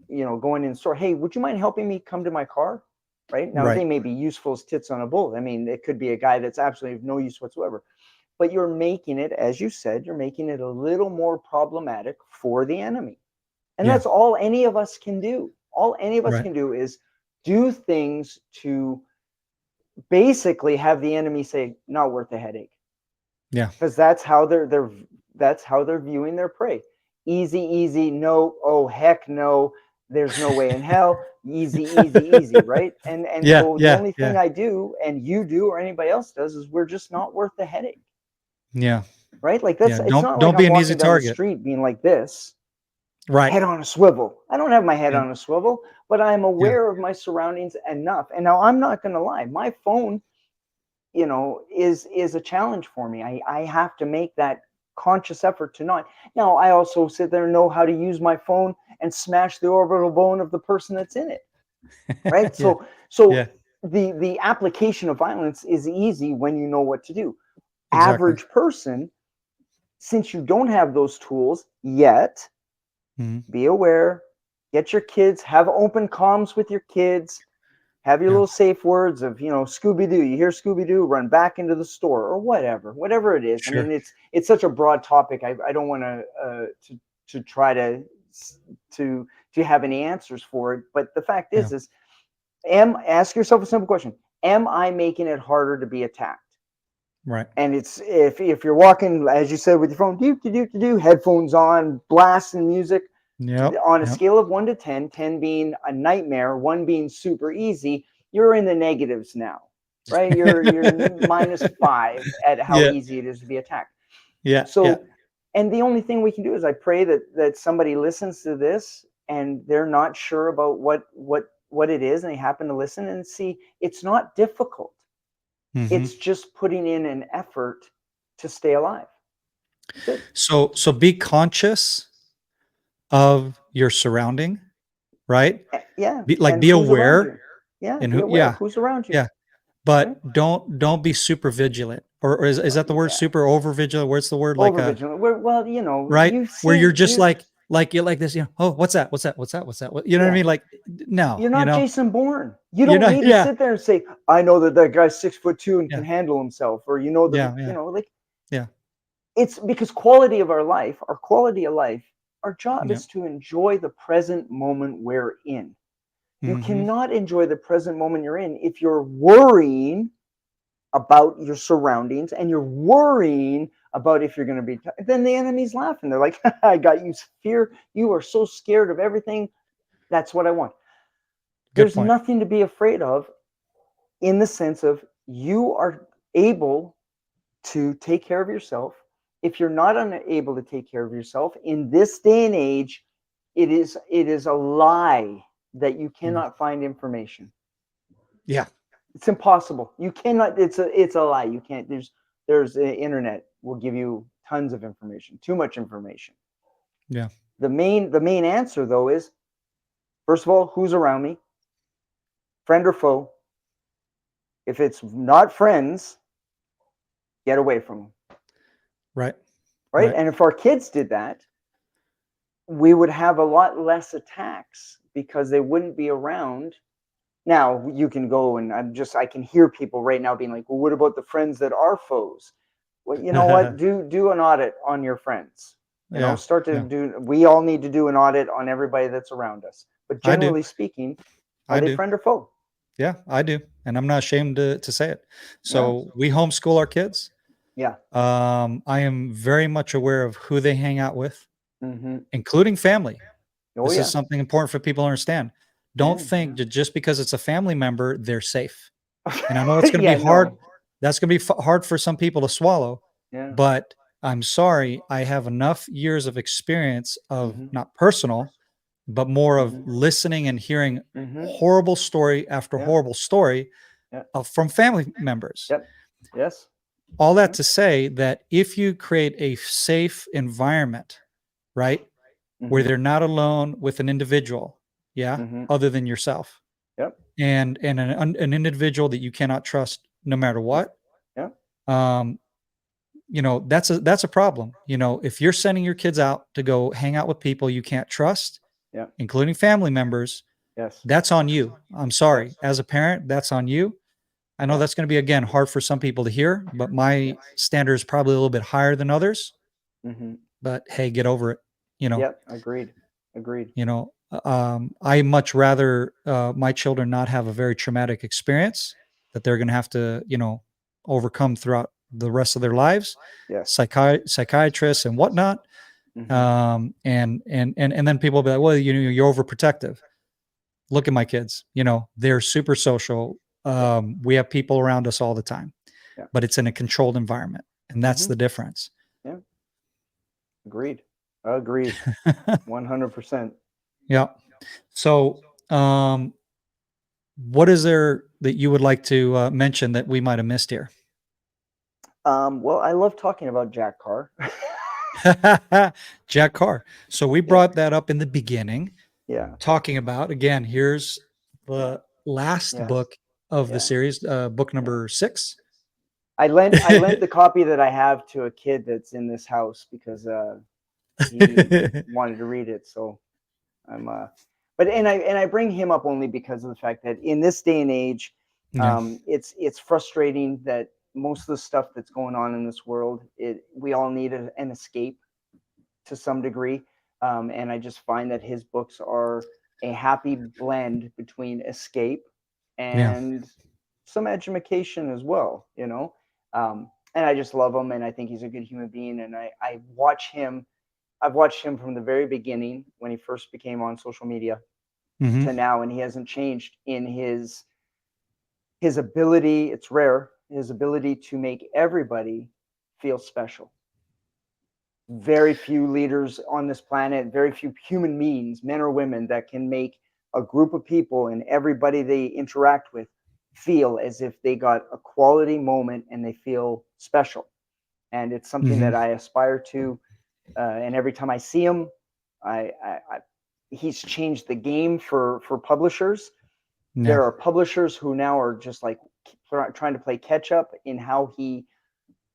going in the store, hey, would you mind helping me come to my car? Right now, Right. they may be useful as tits on a bull. I mean, it could be a guy that's absolutely of no use whatsoever. But you're making it, as you said, you're making it a little more problematic for the enemy. And Yeah. that's all any of us can do. All any of us Right. can do is do things to basically have the enemy say, not worth the headache. Yeah. Because that's how they're viewing their prey. Easy, easy, no, oh heck no, there's no way in hell. Easy, easy, easy, right? And Yeah. so the Yeah. only thing Yeah. I do and you do or anybody else does is we're just not worth the headache. Yeah. Right? Like Yeah. it's not like Don't be I'm an easy walking down the target. street being like this, Right. head on a swivel. I don't have my head Yeah. on a swivel, but I'm Yeah. aware of my surroundings enough. And now I'm not gonna lie, my phone is a challenge for me. I have to make that conscious effort to not. Now I also sit there and know how to use my phone and smash the orbital bone of the person that's in it. Right. Yeah. So Yeah. the application of violence is easy when you know what to do. Exactly. Average person, since you don't have those tools yet, Mhm. be aware, get your kids, have open comms with your kids, have your Yeah. little safe words of, Scooby-Doo. You hear Scooby-Doo, run back into the store or whatever it is. I Sure. mean, it's such a broad topic. I don't want to try to to have any answers for it. But the fact Yeah. is ask yourself a simple question: am I making it harder to be attacked? Right. And it's if you're walking, as you said, with your phone, do headphones on, blasting music, Yep. on a Yep. scale of 1 to 10, 10 being a nightmare, 1 being super easy, you're in the negatives now, right? You're -5 at how Yeah. easy it is to be attacked. Yeah. Yeah. So, and the only thing we can do is I pray that somebody listens to this and they're not sure about what it is, and they happen to listen and see it's not difficult. Hmm. It's just putting in an effort to stay alive. That's it. So be conscious of your surrounding, right? Yeah, Be and who's around aware you. Yeah, and be who, aware of yeah, who's around you, yeah. right? But don't be super vigilant. Or is that the word, Yeah, super over vigilant? Where's the word, like over vigilant. Well, right? you've Where you're seen just like you're like this, oh, what's that? What's that? What's that? What's that? What, you know what I yeah, mean? Like, no, you're not Jason Bourne. You you're don't not, need to yeah, sit there and say, I know that guy's 6'2" and yeah, can handle himself, or yeah, yeah, like yeah, it's because our quality of life, our job yeah. is to enjoy the present moment we're in. You Hmm. cannot enjoy the present moment you're in if you're worrying about your surroundings and you're worrying about if you're going to be then the enemy's laughing. They're like, I got you fear, you are so scared of everything. That's what I want. Good There's point. nothing to be afraid of, in the sense of you are able to take care of yourself. If you're not unable to take care of yourself in this day and age, it is a lie that you Mm. cannot find information. Yeah, It's impossible. You cannot. It's a lie. You can't. There's the internet will give you tons of information. Too much information. yeah, The main answer though is, first of all, who's around me, friend or foe. If it's not friends, get away from them. right, Right. right. And if our kids did that, we would have a lot less attacks because they wouldn't be around. Now you can go and I can hear people right now being like, well, what about the friends that are foes? Well, you know what? Do an audit on your friends. Yeah, Start to yeah. do. We all need to do an audit on everybody that's around us. But I do. generally speaking, are I they do. friend or foe? Yeah, I do. And I'm not ashamed to say it. Yeah. So we homeschool our kids. Yeah. I am very much aware of who they hang out with, Mm-hmm. including family. Oh This is yeah. something important for people to understand. Don't Yeah. think that just because it's a family member, they're safe. And I know it's going to be Yeah. hard. No. That's going to be hard for some people to swallow, Yeah. but I'm sorry. I have enough years of experience of Mm-hmm. not personal, but more of Mm-hmm. listening and hearing Mm-hmm. horrible story after Yeah. horrible story Yeah. from family members. Yep. Yes. All that Yep. to say that if you create a safe environment, right, where Mm-hmm. they're not alone with an individual, yeah, Mm-hmm. other than yourself, Yep. and an individual that you cannot trust no matter Yep. what, Yep. um, that's a problem. If you're sending your kids out to go hang out with people you can't trust, Yep. including family members, Yes. that's on you. I'm sorry. Yes. As a parent, that's on you. I know Yeah. that's going to be, again, hard for some people to hear, but my Yes. standard is probably a little bit higher than others. Mm-hmm. But hey, get over it. You know, Yep. Agreed. Agreed. I much rather my children not have a very traumatic experience that they're going to have to, overcome throughout the rest of their lives, Yes. psychiatrists and whatnot. Mm-hmm. And then people will be like, well, you're overprotective. Look at my kids, they're super social. Yeah. We have people around us all the time, Yeah. but it's in a controlled environment. And that's Mm-hmm. the difference. Yeah. Agreed. Agreed. 100%. Yeah. So, what is there that you would like to mention that we might have missed here? Well, I love talking about Jack Carr. Jack Carr. So we Yeah. brought that up in the beginning, Yeah. talking about, again, here's Yeah. the last Yes. book of the Yeah. series, book Yeah. number 6. I lent the copy that I have to a kid that's in this house because he wanted to read it. So I'm but I bring him up only because of the fact that in this day and age, Yeah. it's frustrating that most of the stuff that's going on in this world, we all need an escape to some degree, and I just find that his books are a happy blend between escape Yeah. and some education as well, and I just love him, and I think he's a good human being, and I watch him. I've watched him from the very beginning when he first became on social media Hmm. to now, and he hasn't changed in his ability. It's rare, his ability to make everybody feel special. Very few leaders on this planet, very few human beings, men or women, that can make a group of people and everybody they interact with feel as if they got a quality moment and they feel special. And it's something Hmm. that I aspire to. And every time I see him, he's changed the game for publishers. Yeah. There are publishers who now are just like trying to play catch up in how he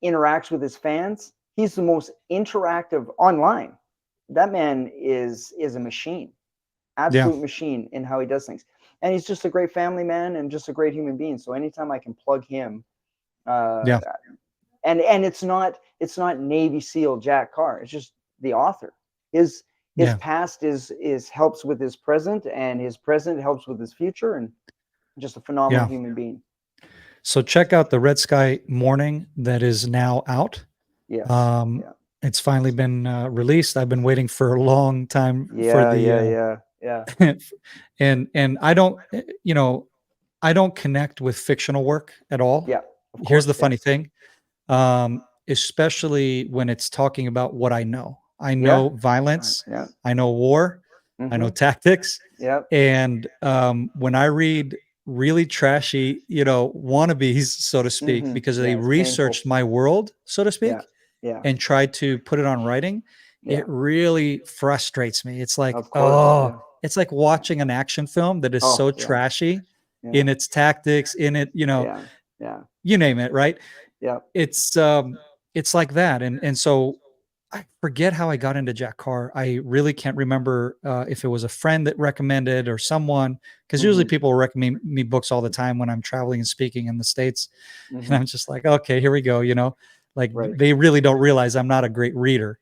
interacts with his fans. He's the most interactive online. That man is a machine, Yeah. absolute machine in how he does things. And he's just a great family man and just a great human being. So anytime I can plug him, Yeah. and it's not Navy SEAL Jack Carr. It's just the author. His Yeah. past is helps with his present, and his present helps with his future, and just a phenomenal Yeah. human being. So check out the Red Sky Morning that is now out. Yes. Um, Yeah. It's finally been released. I've been waiting for a long time for Yeah. the Yeah. and I don't connect with fictional work at all. Yeah. Of Here's course. the funny Yes. thing, especially when it's talking about what I know. I Yeah. know violence, Yeah. I know war, I know Mm-hmm. tactics, Yeah. and when I read really trashy, wannabes, so to speak, Mm-hmm. because Yeah. they It's painful. researched my world, so to Yeah. speak, Yeah. and tried to put it on writing, Yeah. it really frustrates me. It's like, Of course. Yeah. it's like watching an action film that is Oh. so Yeah. trashy Yeah. in its tactics, in it, Yeah. Yeah. you name it, right? Yeah. It's like that. And so I forget how I got into Jack Carr. I really can't remember if it was a friend that recommended or someone, because usually Mm-hmm. people recommend me books all the time when I'm traveling and speaking in the States. And Mm-hmm. I'm just like, okay, here we go. Like Right. they really don't realize I'm not a great reader.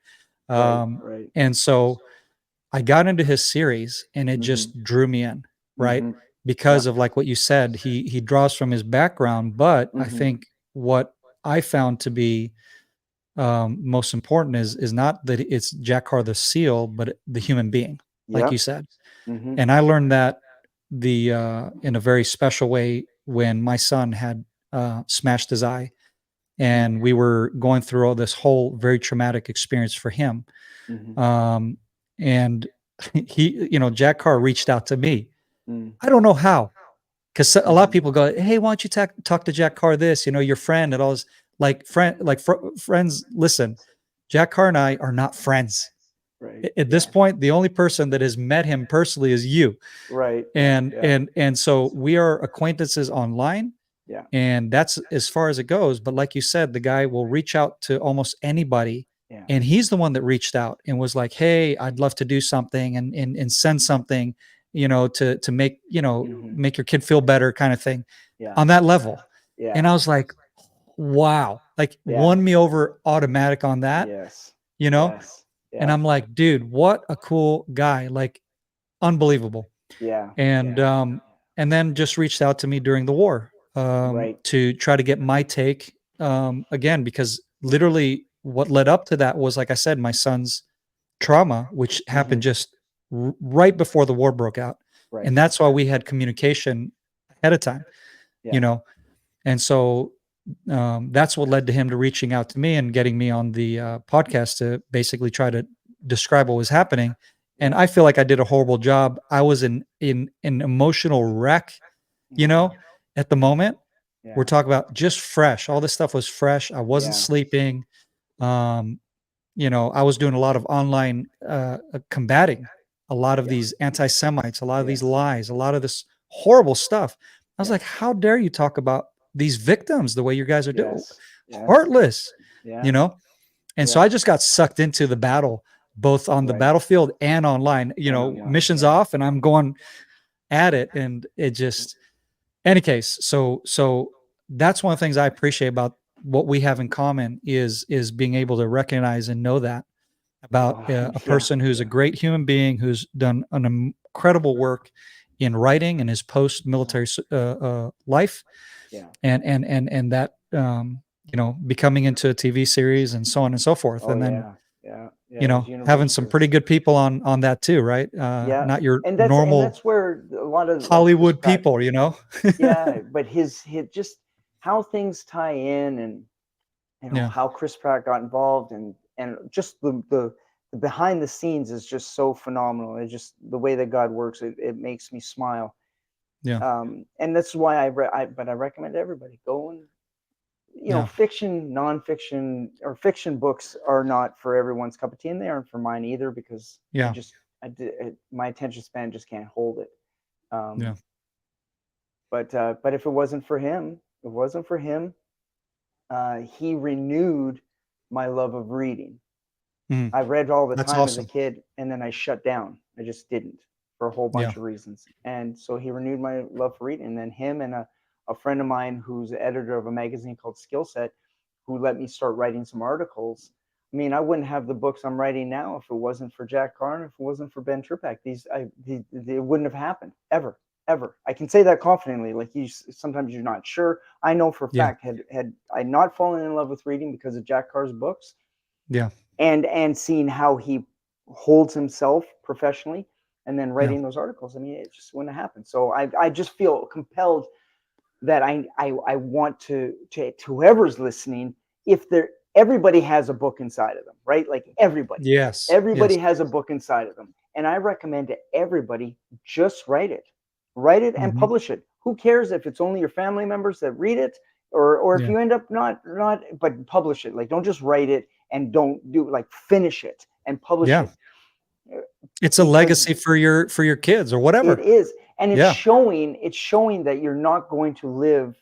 Right. Um, Right. and so I got into his series and it Mm-hmm. just drew me in, right? Mm-hmm. Because Yeah. of, like what you said, he draws from his background, but I Mm-hmm. think what I found to be most important is not that it's Jack Carr the SEAL, but the human being, like you Yep. said. Mm-hmm. And I learned that in a very special way when my son had smashed his eye, and we were going through all this whole very traumatic experience for him. Mm-hmm. Um, and he, Jack Carr reached out to me. Mm. I don't know how, because a lot of Mm-hmm. people go, "Hey, why don't you talk to Jack Carr? This, your friend and all this." Friends. Listen, Jack Carr and I are not friends. Right. At this Yeah. point, the only person that has met him personally is you, Right. Yeah. and Yeah. and so we are acquaintances online, Yeah. and that's as far as it goes. But like you said, the guy will reach out to almost anybody, Yeah. and he's the one that reached out and was like, "Hey, I'd love to do something and send something, to make Mm-hmm. make your kid feel better, kind of thing, Yeah. on that level." Yeah. And I was like, "Wow!" Like Yeah. won me over automatic on that, Yes. you know. Yes. And Yeah. I'm like, "Dude, what a cool guy! Like unbelievable." Yeah. And Yeah. and then just reached out to me during the war, Right. to try to get my take, again, because literally what led up to that was, like I said, my son's trauma, which Mm-hmm. happened just right before the war broke out, Right. and that's why we had communication ahead of time, you Yeah. know. And so that's what led to him to reaching out to me and getting me on the podcast to basically try to describe what was happening. And Yeah. I feel like I did a horrible job. I was in an emotional wreck, you Yeah. know, at the moment. We're Yeah. talking about just fresh. All this stuff was fresh. I wasn't Yeah. sleeping. Um, I was doing a lot of online combating a lot of Yeah. these anti-Semites, a lot of these Yes. lies, a lot of this horrible stuff. I was like, Yes. how dare you talk about these victims the way you guys are doing? Yes. Yes. Heartless, you Yes. know? And so Yeah. I just got sucked into the battle, both on the Right. battlefield and online, And online. missions Yeah. off, and I'm going at it. And it just, any case, so that's one of the things I appreciate about what we have in common is being able to recognize and know that about Oh, a yeah. person who's a great human being who's done an incredible work in writing in his post-military life, Yeah. and that becoming into a TV series and so on and so forth, Oh, and then yeah. Yeah. Yeah. His having universe some pretty is. good people on that too, right? Yeah. Not your And normal that's where a lot of like Chris Hollywood Pratt. people, Yeah, but his just how things tie in, and Yeah, how Chris Pratt got involved, and just the behind the scenes is just so phenomenal. It's just the way that God works. It makes me smile. yeah, And that's why but I recommend everybody go and yeah, fiction, nonfiction, or fiction books are not for everyone's cup of tea, and they aren't for mine either, because yeah, my attention span just can't hold it. yeah. Um, but if it wasn't for him, he renewed my love of reading. Mhm. I read all the That's time as a awesome. kid, and then I shut down. I just didn't, for a whole Yeah, bunch of reasons. And so he renewed my love for reading. And then him and a friend of mine who's the editor of a magazine called Skill Set, who let me start writing some articles. I mean, I wouldn't have the books I'm writing now if it wasn't for Jack Carr and if it wasn't for Ben Trupak. They wouldn't have happened ever, ever. I can say that confidently. Like, sometimes you're not sure. I know for a yeah, fact, had I not fallen in love with reading because of Jack Carr's books, yeah, and seeing how he holds himself professionally, and then yeah, writing those articles, I mean, it just wouldn't have happened. So I just feel compelled that I want to whoever's listening, if there everybody has a book inside of them, right? Like yes, everybody yes. has a book inside of them, and I recommend to everybody, just write it and Hmm. publish it. Who cares if it's only your family members that read it, or if Yeah, you end up not, but publish it. Like, don't just write it and don't do, like, finish it and publish yeah. it, uh, It's a because legacy for your kids or it whatever. is, and Yeah, it's showing that you're not going to live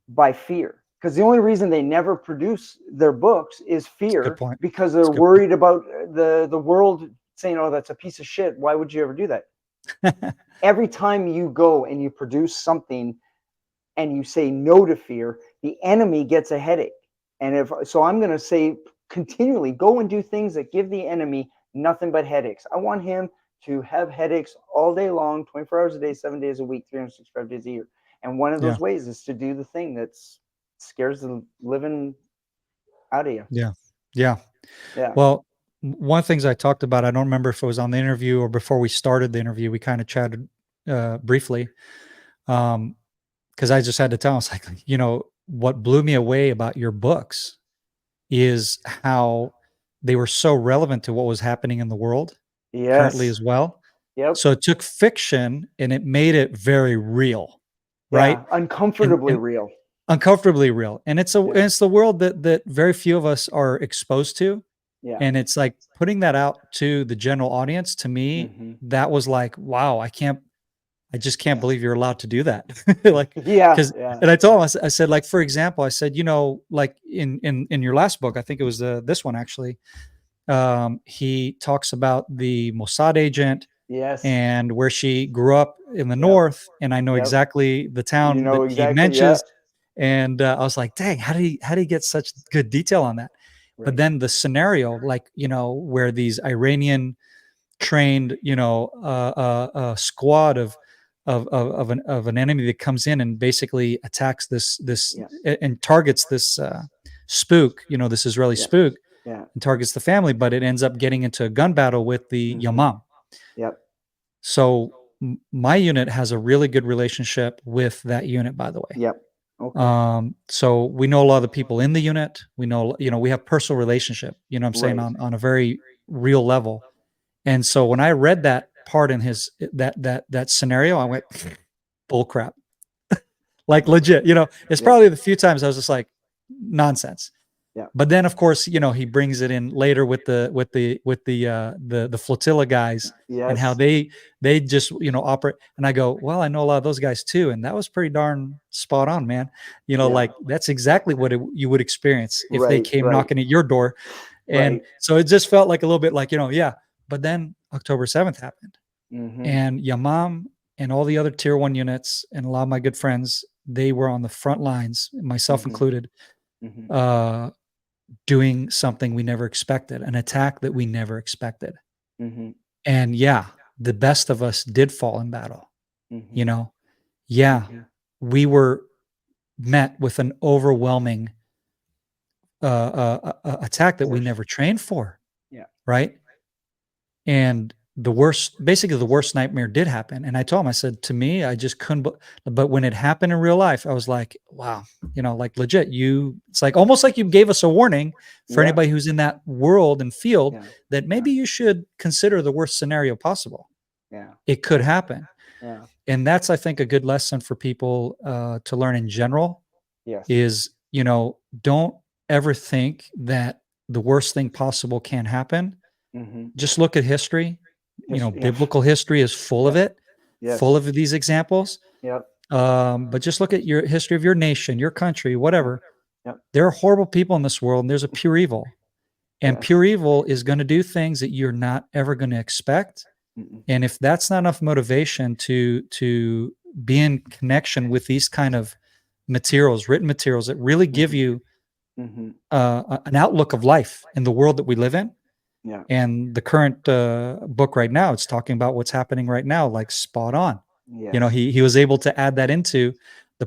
by fear, because the only reason they never produce their books is it's a good fear, point. because It's they're a good point. worried about the world saying, oh, that's a piece of shit, why would you ever do that? Every time you go and you produce something and you say no to fear, the enemy gets a headache. And if so, I'm going to say continually, go and do things that give the enemy nothing but headaches. I want him to have headaches all day long, 24 hours a day, 7 days a week, 365 days a year. And one of Yeah, those ways is to do the thing that's scares the living out of you. Yeah. Yeah. Yeah. Well, one of the things I talked about, I don't remember if it was on the interview or before we started the interview, we kind of chatted briefly. Because I just had to tell him, it's like, what blew me away about your books is how they were so relevant to what was happening in the world currently Yes. as well. Yep. So it took fiction and it made it very real, right? Yeah. Uncomfortably And real. uncomfortably real. And Yeah. it's the world that very few of us are exposed to. Yeah. And it's like putting that out to the general audience, to me, Hmm. that was like, wow, I just can't believe you're allowed to do that. Like, Yeah. because, Yeah. and I told him, I said, like, for example, I said, like in your last book, I think it was this one actually, he talks about the Mossad agent Yes. and where she grew up in the Yep. north, and I know Yep. exactly the You town know that he exactly. Yeah. mentions, and I was like, dang, how did he get such good detail on that? But Right. then the scenario, like, where these Iranian trained, squad of an enemy that comes in and basically attacks this Yes. and targets this spook, this Israeli Yeah. spook, Yeah. and targets the family, but it ends up getting into a gun battle with the Hmm. Yamam. Yep. So my unit has a really good relationship with that unit, by the way. Yep. Okay. So we know a lot of the people in the unit. We know, we have personal relationship, what I'm saying, Right. on a very real level. And so when I read that part in his that scenario, I went, bull crap. Like, legit, it's Yeah. probably the few times I was just like, nonsense. Yeah. But then of course, he brings it in later with the flotilla guys and how Yes. they just, operate. And I go, well, I know a lot of those guys too. And that was pretty darn spot on, man. Yeah. Like, that's exactly what you would experience if they Right. came Right. knocking at your door. And Right. so it just felt like a little bit like, yeah. But then October 7th happened, Hmm. and Yamam and all the other tier 1 units and a lot of my good friends, they were on the front lines, myself Hmm. included, Hmm. doing something we never expected, an attack that we never expected. Hmm. And yeah, the best of us did fall in battle. Hmm. Yeah, Hmm. we were met with an overwhelming attack that we Force. never trained for, Yeah. right? And basically the worst nightmare did happen. And I told him, I said, to me, I just couldn't, but when it happened in real life, I was like, wow, like, legit, it's like almost like you gave us a warning for Yeah. anybody who's in that world and field, Yeah. that maybe you should consider the worst scenario possible. Yeah. It could happen. Yeah. And that's, I think, a good lesson for people to learn in general Yes. is, don't ever think that the worst thing possible can happen. Hmm. Just look at history. Yeah. Biblical history is full of Yep. it, full Yes. of these examples. Yep. But just look at your history of your nation, your country, Yep. whatever. Yep. There are horrible people in this world, and there's a pure evil. And Yes. pure evil is going to do things that you're not ever going to expect. Mm-mm. And if that's not enough motivation to be in connection with these kind of materials, written materials that really give you Hmm. an outlook of life in the world that we live in. Yeah. And the current book right now, it's talking about what's happening right now, like, spot on. Yes. He was able to add that into the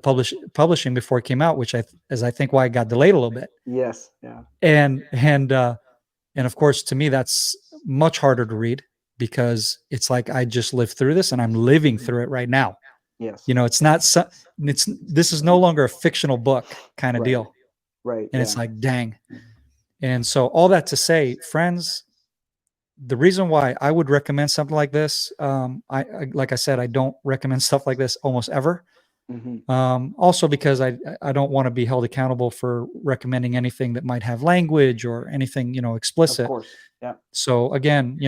publishing before it came out, which is I think why it got delayed a little bit. Yes. Yeah. And of course, to me, that's much harder to read because it's like I just lived through this and I'm living through it right now. Yes. It's not this is no longer a fictional book kind of Right. deal. Right. And Yeah. it's like, dang. And so all that to say, friends, the reason why I would recommend something like this, like I said, I don't recommend stuff like this almost ever. Hmm. Also because I don't want to be held accountable for recommending anything that might have language or anything, Of explicit. course. Yeah. So again,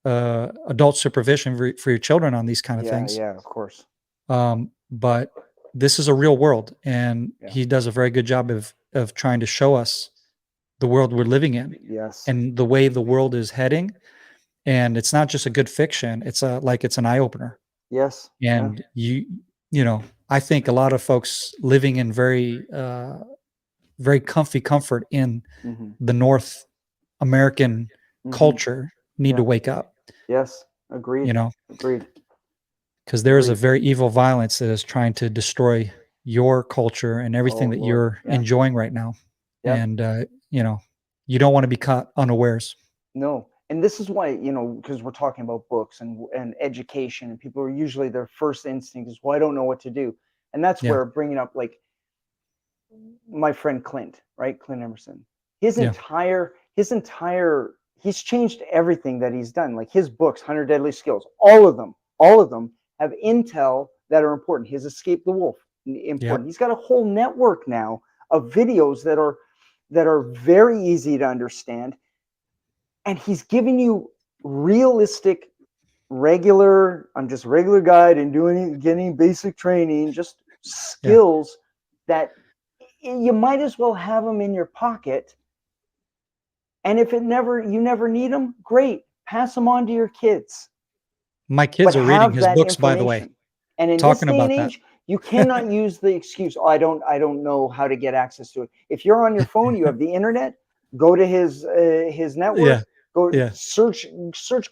adult supervision for your children on these kind of Yeah. things. Yeah. Of course. But this is a real world, and Yeah. he does a very good job of trying to show us the world we're living in Yes. and the way the world is heading. And it's not just a good fiction. It's it's an eye opener. Yes. And I think a lot of folks living in very, very comfy comfort in Hmm. the North American Hmm. culture need Yeah. to wake up, Yes. Agreed. Agreed. because there is a Agreed. very evil violence that is trying to destroy your culture and everything Oh that Lord, you're yeah, enjoying right now. yep. And, you don't want to be caught unawares. No, and this is why, because we're talking about books and education, and people are usually their first instinct is, well, I don't know what to do, and that's Yeah. where bringing up like my friend Clint, right? Clint Emerson. His Yeah. entire his entire he's changed everything that he's done. Like his books, 100 Deadly Skills, all of them have intel that are important. His Escape the Wolf, important. Yep. He's got a whole network now of videos that are very easy to understand, and he's giving you realistic I'm just regular guide and getting basic training, just Yeah. skills that you might as well have them in your pocket. And if you never need them, great, pass them on to your kids, My but kids are reading have his that books, by the way, information. And in this talking day and about that. age, you cannot use the excuse, oh, I don't know how to get access to it. If you're on your phone, you have the internet, go to his network, Yeah. go Yeah. search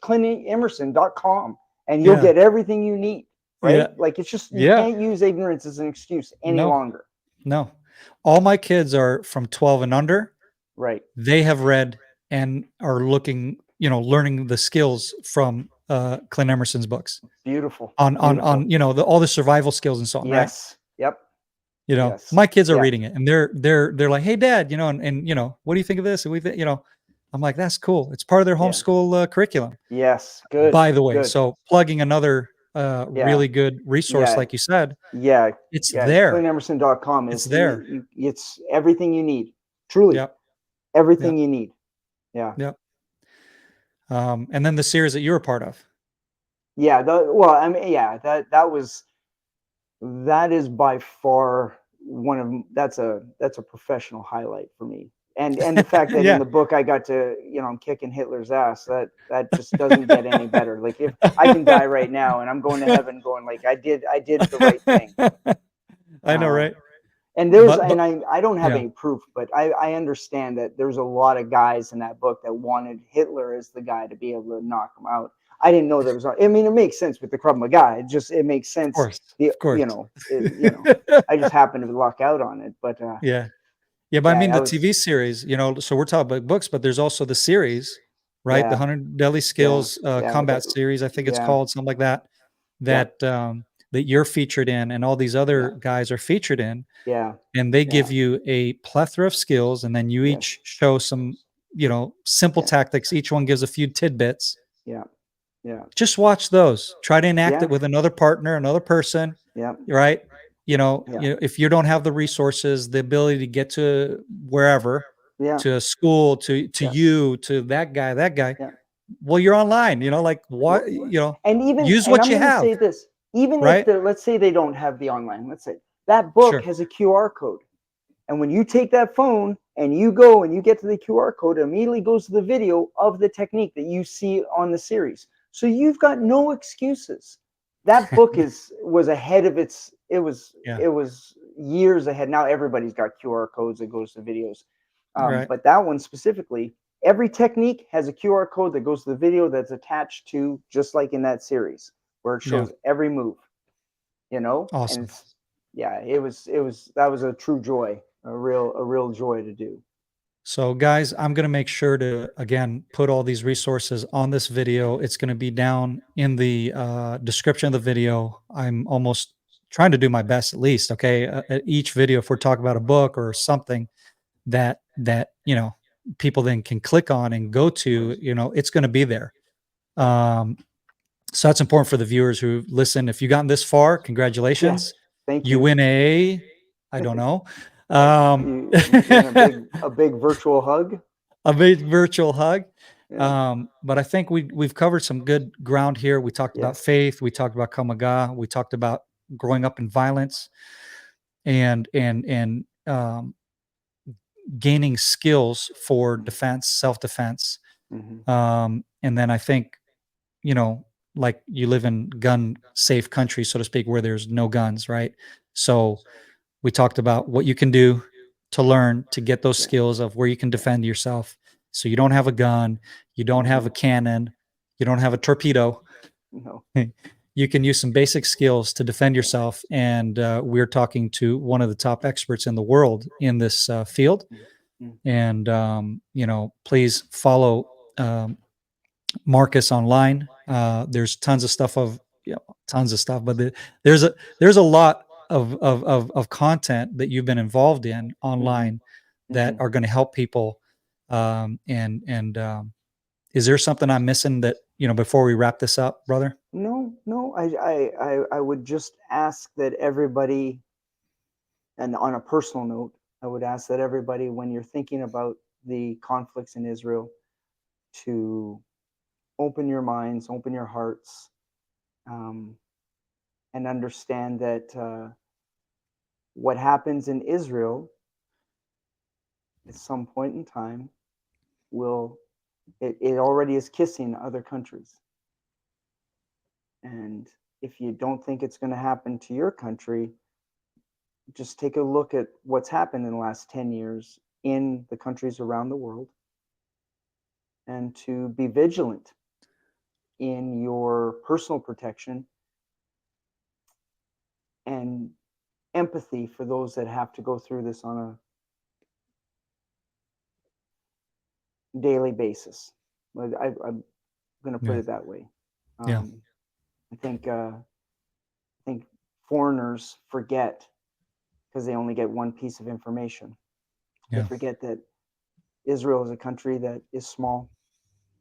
ClintEmerson.com, and you'll Yeah. get everything you need, Yeah. right? Like it's just, you Yeah. can't use ignorance as an excuse any No, longer. no. All my kids are from 12 and under. Right. They have read and are looking, learning the skills from Clint Emerson's books Beautiful. on Beautiful. all the survival skills and so on, right? Yes. Yep. Yes. My kids are Yeah. reading it and they're like, "Hey dad, and what do you think of this?" And I'm like, "That's cool. It's part of their Yeah. homeschool curriculum." Yes. Good. By the way, Good. so plugging another Yeah. really good resource, Yeah. like you said, Yeah. it's Yeah. there. ClintEmerson.com It's is there. it's everything you need. Truly, Yep. everything Yep. you need. Yeah. Yep. And then the series that you were part of. Yeah. Well, I mean, yeah. That is by far that's a professional highlight for me. And the fact that in Yeah. the book I got to, I'm kicking Hitler's ass, that just doesn't get any better. Like if I can die right now and I'm going to heaven going like I did the right thing. I know, Uh, right? and But I don't have yeah, any proof, but I understand that there's a lot of guys in that book that wanted Hitler as the guy to be able to knock him out. I didn't know there was. I mean, it makes sense with the Krav Maga. It makes of sense. course, of course. I just happened to luck out on it, but Yeah. Yeah, but I yeah, mean that the was TV series, so we're talking about books, but there's also the series, right? The yeah, 100 Deadly yeah, Skills yeah, combat series, I think it's yeah, called, something like that, yeah, that you're featured in and all these other yeah, guys are featured in, yeah, and they yeah, give you a plethora of skills and then you yes, each show some, simple yeah, tactics. Each one gives a few tidbits. yeah, yeah, Just watch those. Try to enact yeah, it with another partner, another person, yeah, right? yeah, If you don't have the resources, the ability to get to wherever, yeah, to a school, to yeah, you, to that guy, yeah. well, you're online, like what, use And what I'm you going to have, say this, even if right? let's say they don't have the online, let's say that book Sure. has a QR code. And when you take that phone and you go and you get to the QR code, it immediately goes to the video of the technique that you see on the series. So you've got no excuses. That book was ahead of Yeah. it was years ahead. Now everybody's got QR codes that goes to videos. Right. But that one specifically, every technique has a QR code that goes to the video that's attached to, just like in that series, where it Yeah. shows every move, and Awesome. that was a true joy, a real joy to do. So guys, I'm going to make sure to, again, put all these resources on this video. It's going to be down in the description of the video. I'm almost trying to do my best, at least. Okay. At each video, if we're talking about a book or something that people then can click on and go to, it's going to be there. So that's important for the viewers who listen. If you've gotten this far, Yeah, congratulations. thank You you. win I don't know. You win a big virtual hug. A big virtual hug. Yeah. But I think we've covered some good ground here. We talked about Yes. faith. We talked about Kamaga. We talked about growing up in violence and gaining skills for defense, self-defense. Mm-hmm. And then I think, like you live in gun safe country, so to speak, where there's no guns, right? So we talked about what you can do to learn to get those Yeah. skills of where you can defend yourself. So you don't have a gun, you don't have a cannon, you don't have a torpedo. No. you can use some basic skills to defend yourself. And we're talking to one of the top experts in the world in this field. Mm. And please follow Marcus online. There's tons of stuff tons of stuff, but there's a lot of content that you've been involved in online that are going to help people. And is there something I'm missing that, before we wrap this up, brother? No, I would just ask that everybody, and on a personal note, I would ask that everybody, when you're thinking about the conflicts in Israel, to open your minds, open your hearts, and understand that what happens in Israel at some point in time it already is kissing other countries. And if you don't think it's going to happen to your country, just take a look at what's happened in the last 10 years in the countries around the world, and to be vigilant in your personal protection and empathy for those that have to go through this on a daily basis. I'm going to put it that way. Yeah. I think foreigners forget, because they only get one piece of information. They forget that Israel is a country that is small,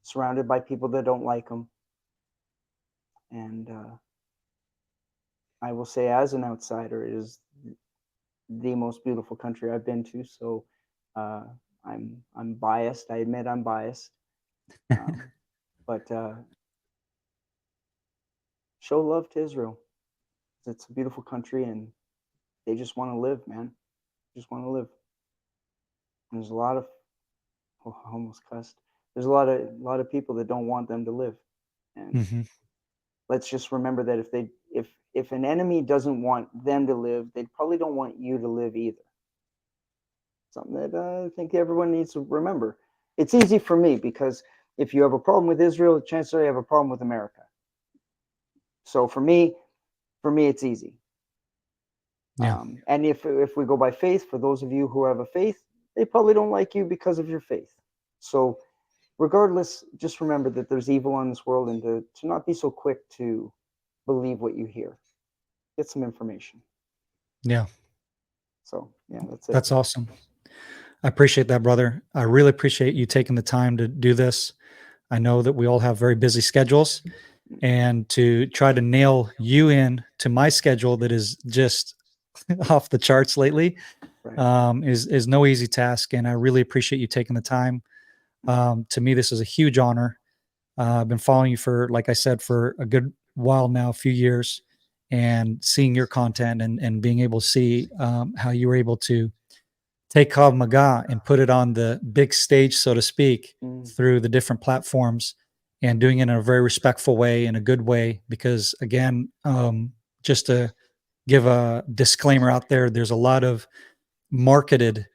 surrounded by people that don't like them. And I will say, as an outsider, it is the most beautiful country I've been to. So I'm biased. I admit I'm biased. But show love to Israel. It's a beautiful country, and they just want to live, man. Just want to live. And there's a lot of, I almost cussed. There's a lot of people that don't want them to live. And let's just remember that if an enemy doesn't want them to live, they probably don't want you to live either. Something that I think everyone needs to remember. It's easy for me, because if you have a problem with Israel, chances are you have a problem with America. So for me, it's easy. Yeah. And if we go by faith, for those of you who have a faith, they probably don't like you because of your faith. So regardless, just remember that there's evil in this world, and to not be so quick to believe what you hear. Get some information. Yeah. So yeah, that's it. That's awesome. I appreciate that, brother. I really appreciate you taking the time to do this. I know that we all have very busy schedules, and to try to nail you in to my schedule that is just off the charts lately is no easy task. And I really appreciate you taking the time. To me, this is a huge honor. I've been following you for, like I said, for a good while now, a few years, and seeing your content and being able to see how you were able to take Krav Maga and put it on the big stage, so to speak, through the different platforms, and doing it in a very respectful way, in a good way. Because again, just to give a disclaimer out there, there's a lot of marketed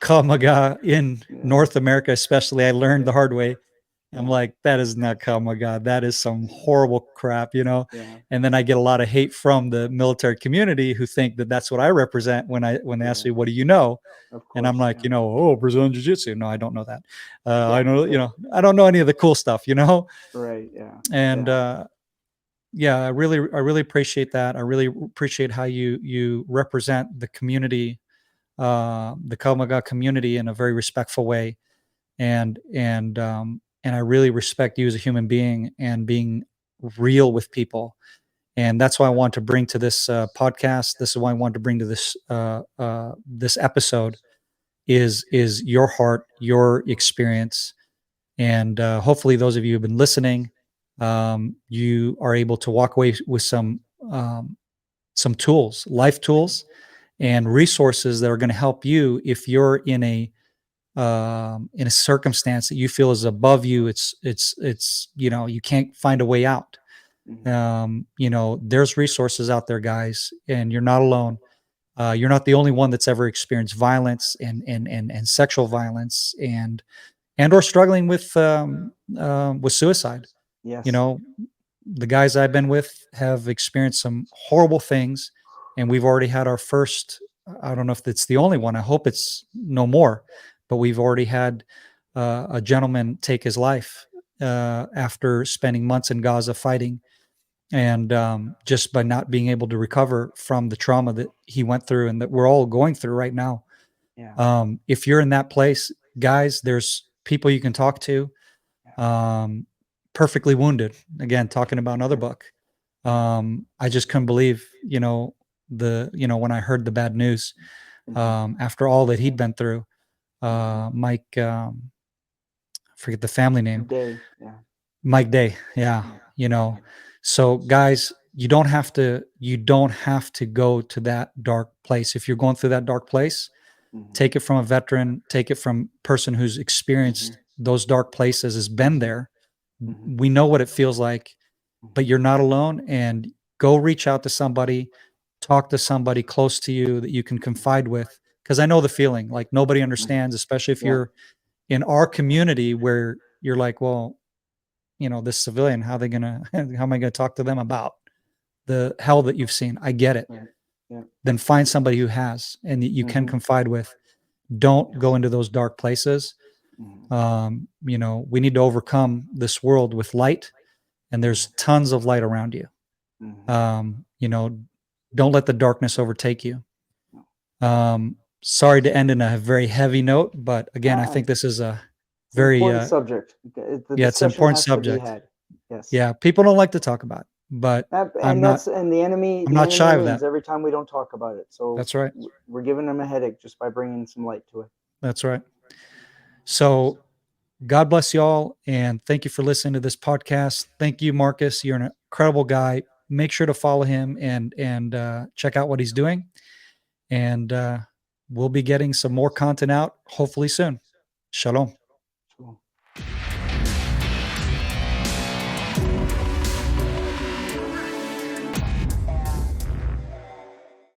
Krav Maga in North America, especially. I learned the hard way. I'm like, that is not Krav Maga. That is some horrible crap, And then I get a lot of hate from the military community who think that that's what I represent when they ask me, what do you know? Of course, and I'm like, Brazilian Jiu-Jitsu. No, I don't know that. I know, I don't know any of the cool stuff, Right. Yeah. And I really appreciate that. I really appreciate how you represent the community, the Krav Maga community, in a very respectful way. And I really respect you as a human being and being real with people. And that's why I want to bring to this podcast. This is why I want to bring to this episode is your heart, your experience. And hopefully those of you who've been listening, you are able to walk away with some tools, life tools, and resources that are going to help you if you're in a circumstance that you feel is above you. It's you can't find a way out. There's resources out there, guys, and you're not alone. You're not the only one that's ever experienced violence and sexual violence and or struggling with suicide. Yes. the guys I've been with have experienced some horrible things, and we've already had our first. I don't know if it's the only one. I hope it's no more, but we've already had a gentleman take his life after spending months in Gaza fighting, and just by not being able to recover from the trauma that he went through and that we're all going through right now. Yeah. If you're in that place, guys, there's people you can talk to. Perfectly Wounded, again, talking about another book. I just couldn't believe, when I heard the bad news, after all that he'd been through. Mike, forget the family name. Day. Yeah. Mike Day. Yeah. So guys, you don't have to go to that dark place. If you're going through that dark place, take it from a veteran, take it from person who's experienced those dark places, has been there. We know what it feels like, but you're not alone, and go reach out to somebody, talk to somebody close to you that you can confide with. Cause I know the feeling, like nobody understands, especially if you're in our community where you're like, well, this civilian, how am I going to talk to them about the hell that you've seen? I get it. Yeah. Then find somebody who has, and that you can confide with. Don't go into those dark places. We need to overcome this world with light, and there's tons of light around you. Don't let the darkness overtake you. Sorry to end in a very heavy note, but again, I think this is a very important subject. It's an important subject. Yes. Yeah, people don't like to talk about it, but and the enemy. I'm not shy of wins that every time we don't talk about it. So that's right. We're giving them a headache just by bringing some light to it. That's right. So God bless y'all, and thank you for listening to this podcast. Thank you, Marcus. You're an incredible guy. Make sure to follow him and check out what he's doing. And we'll be getting some more content out hopefully soon. Shalom.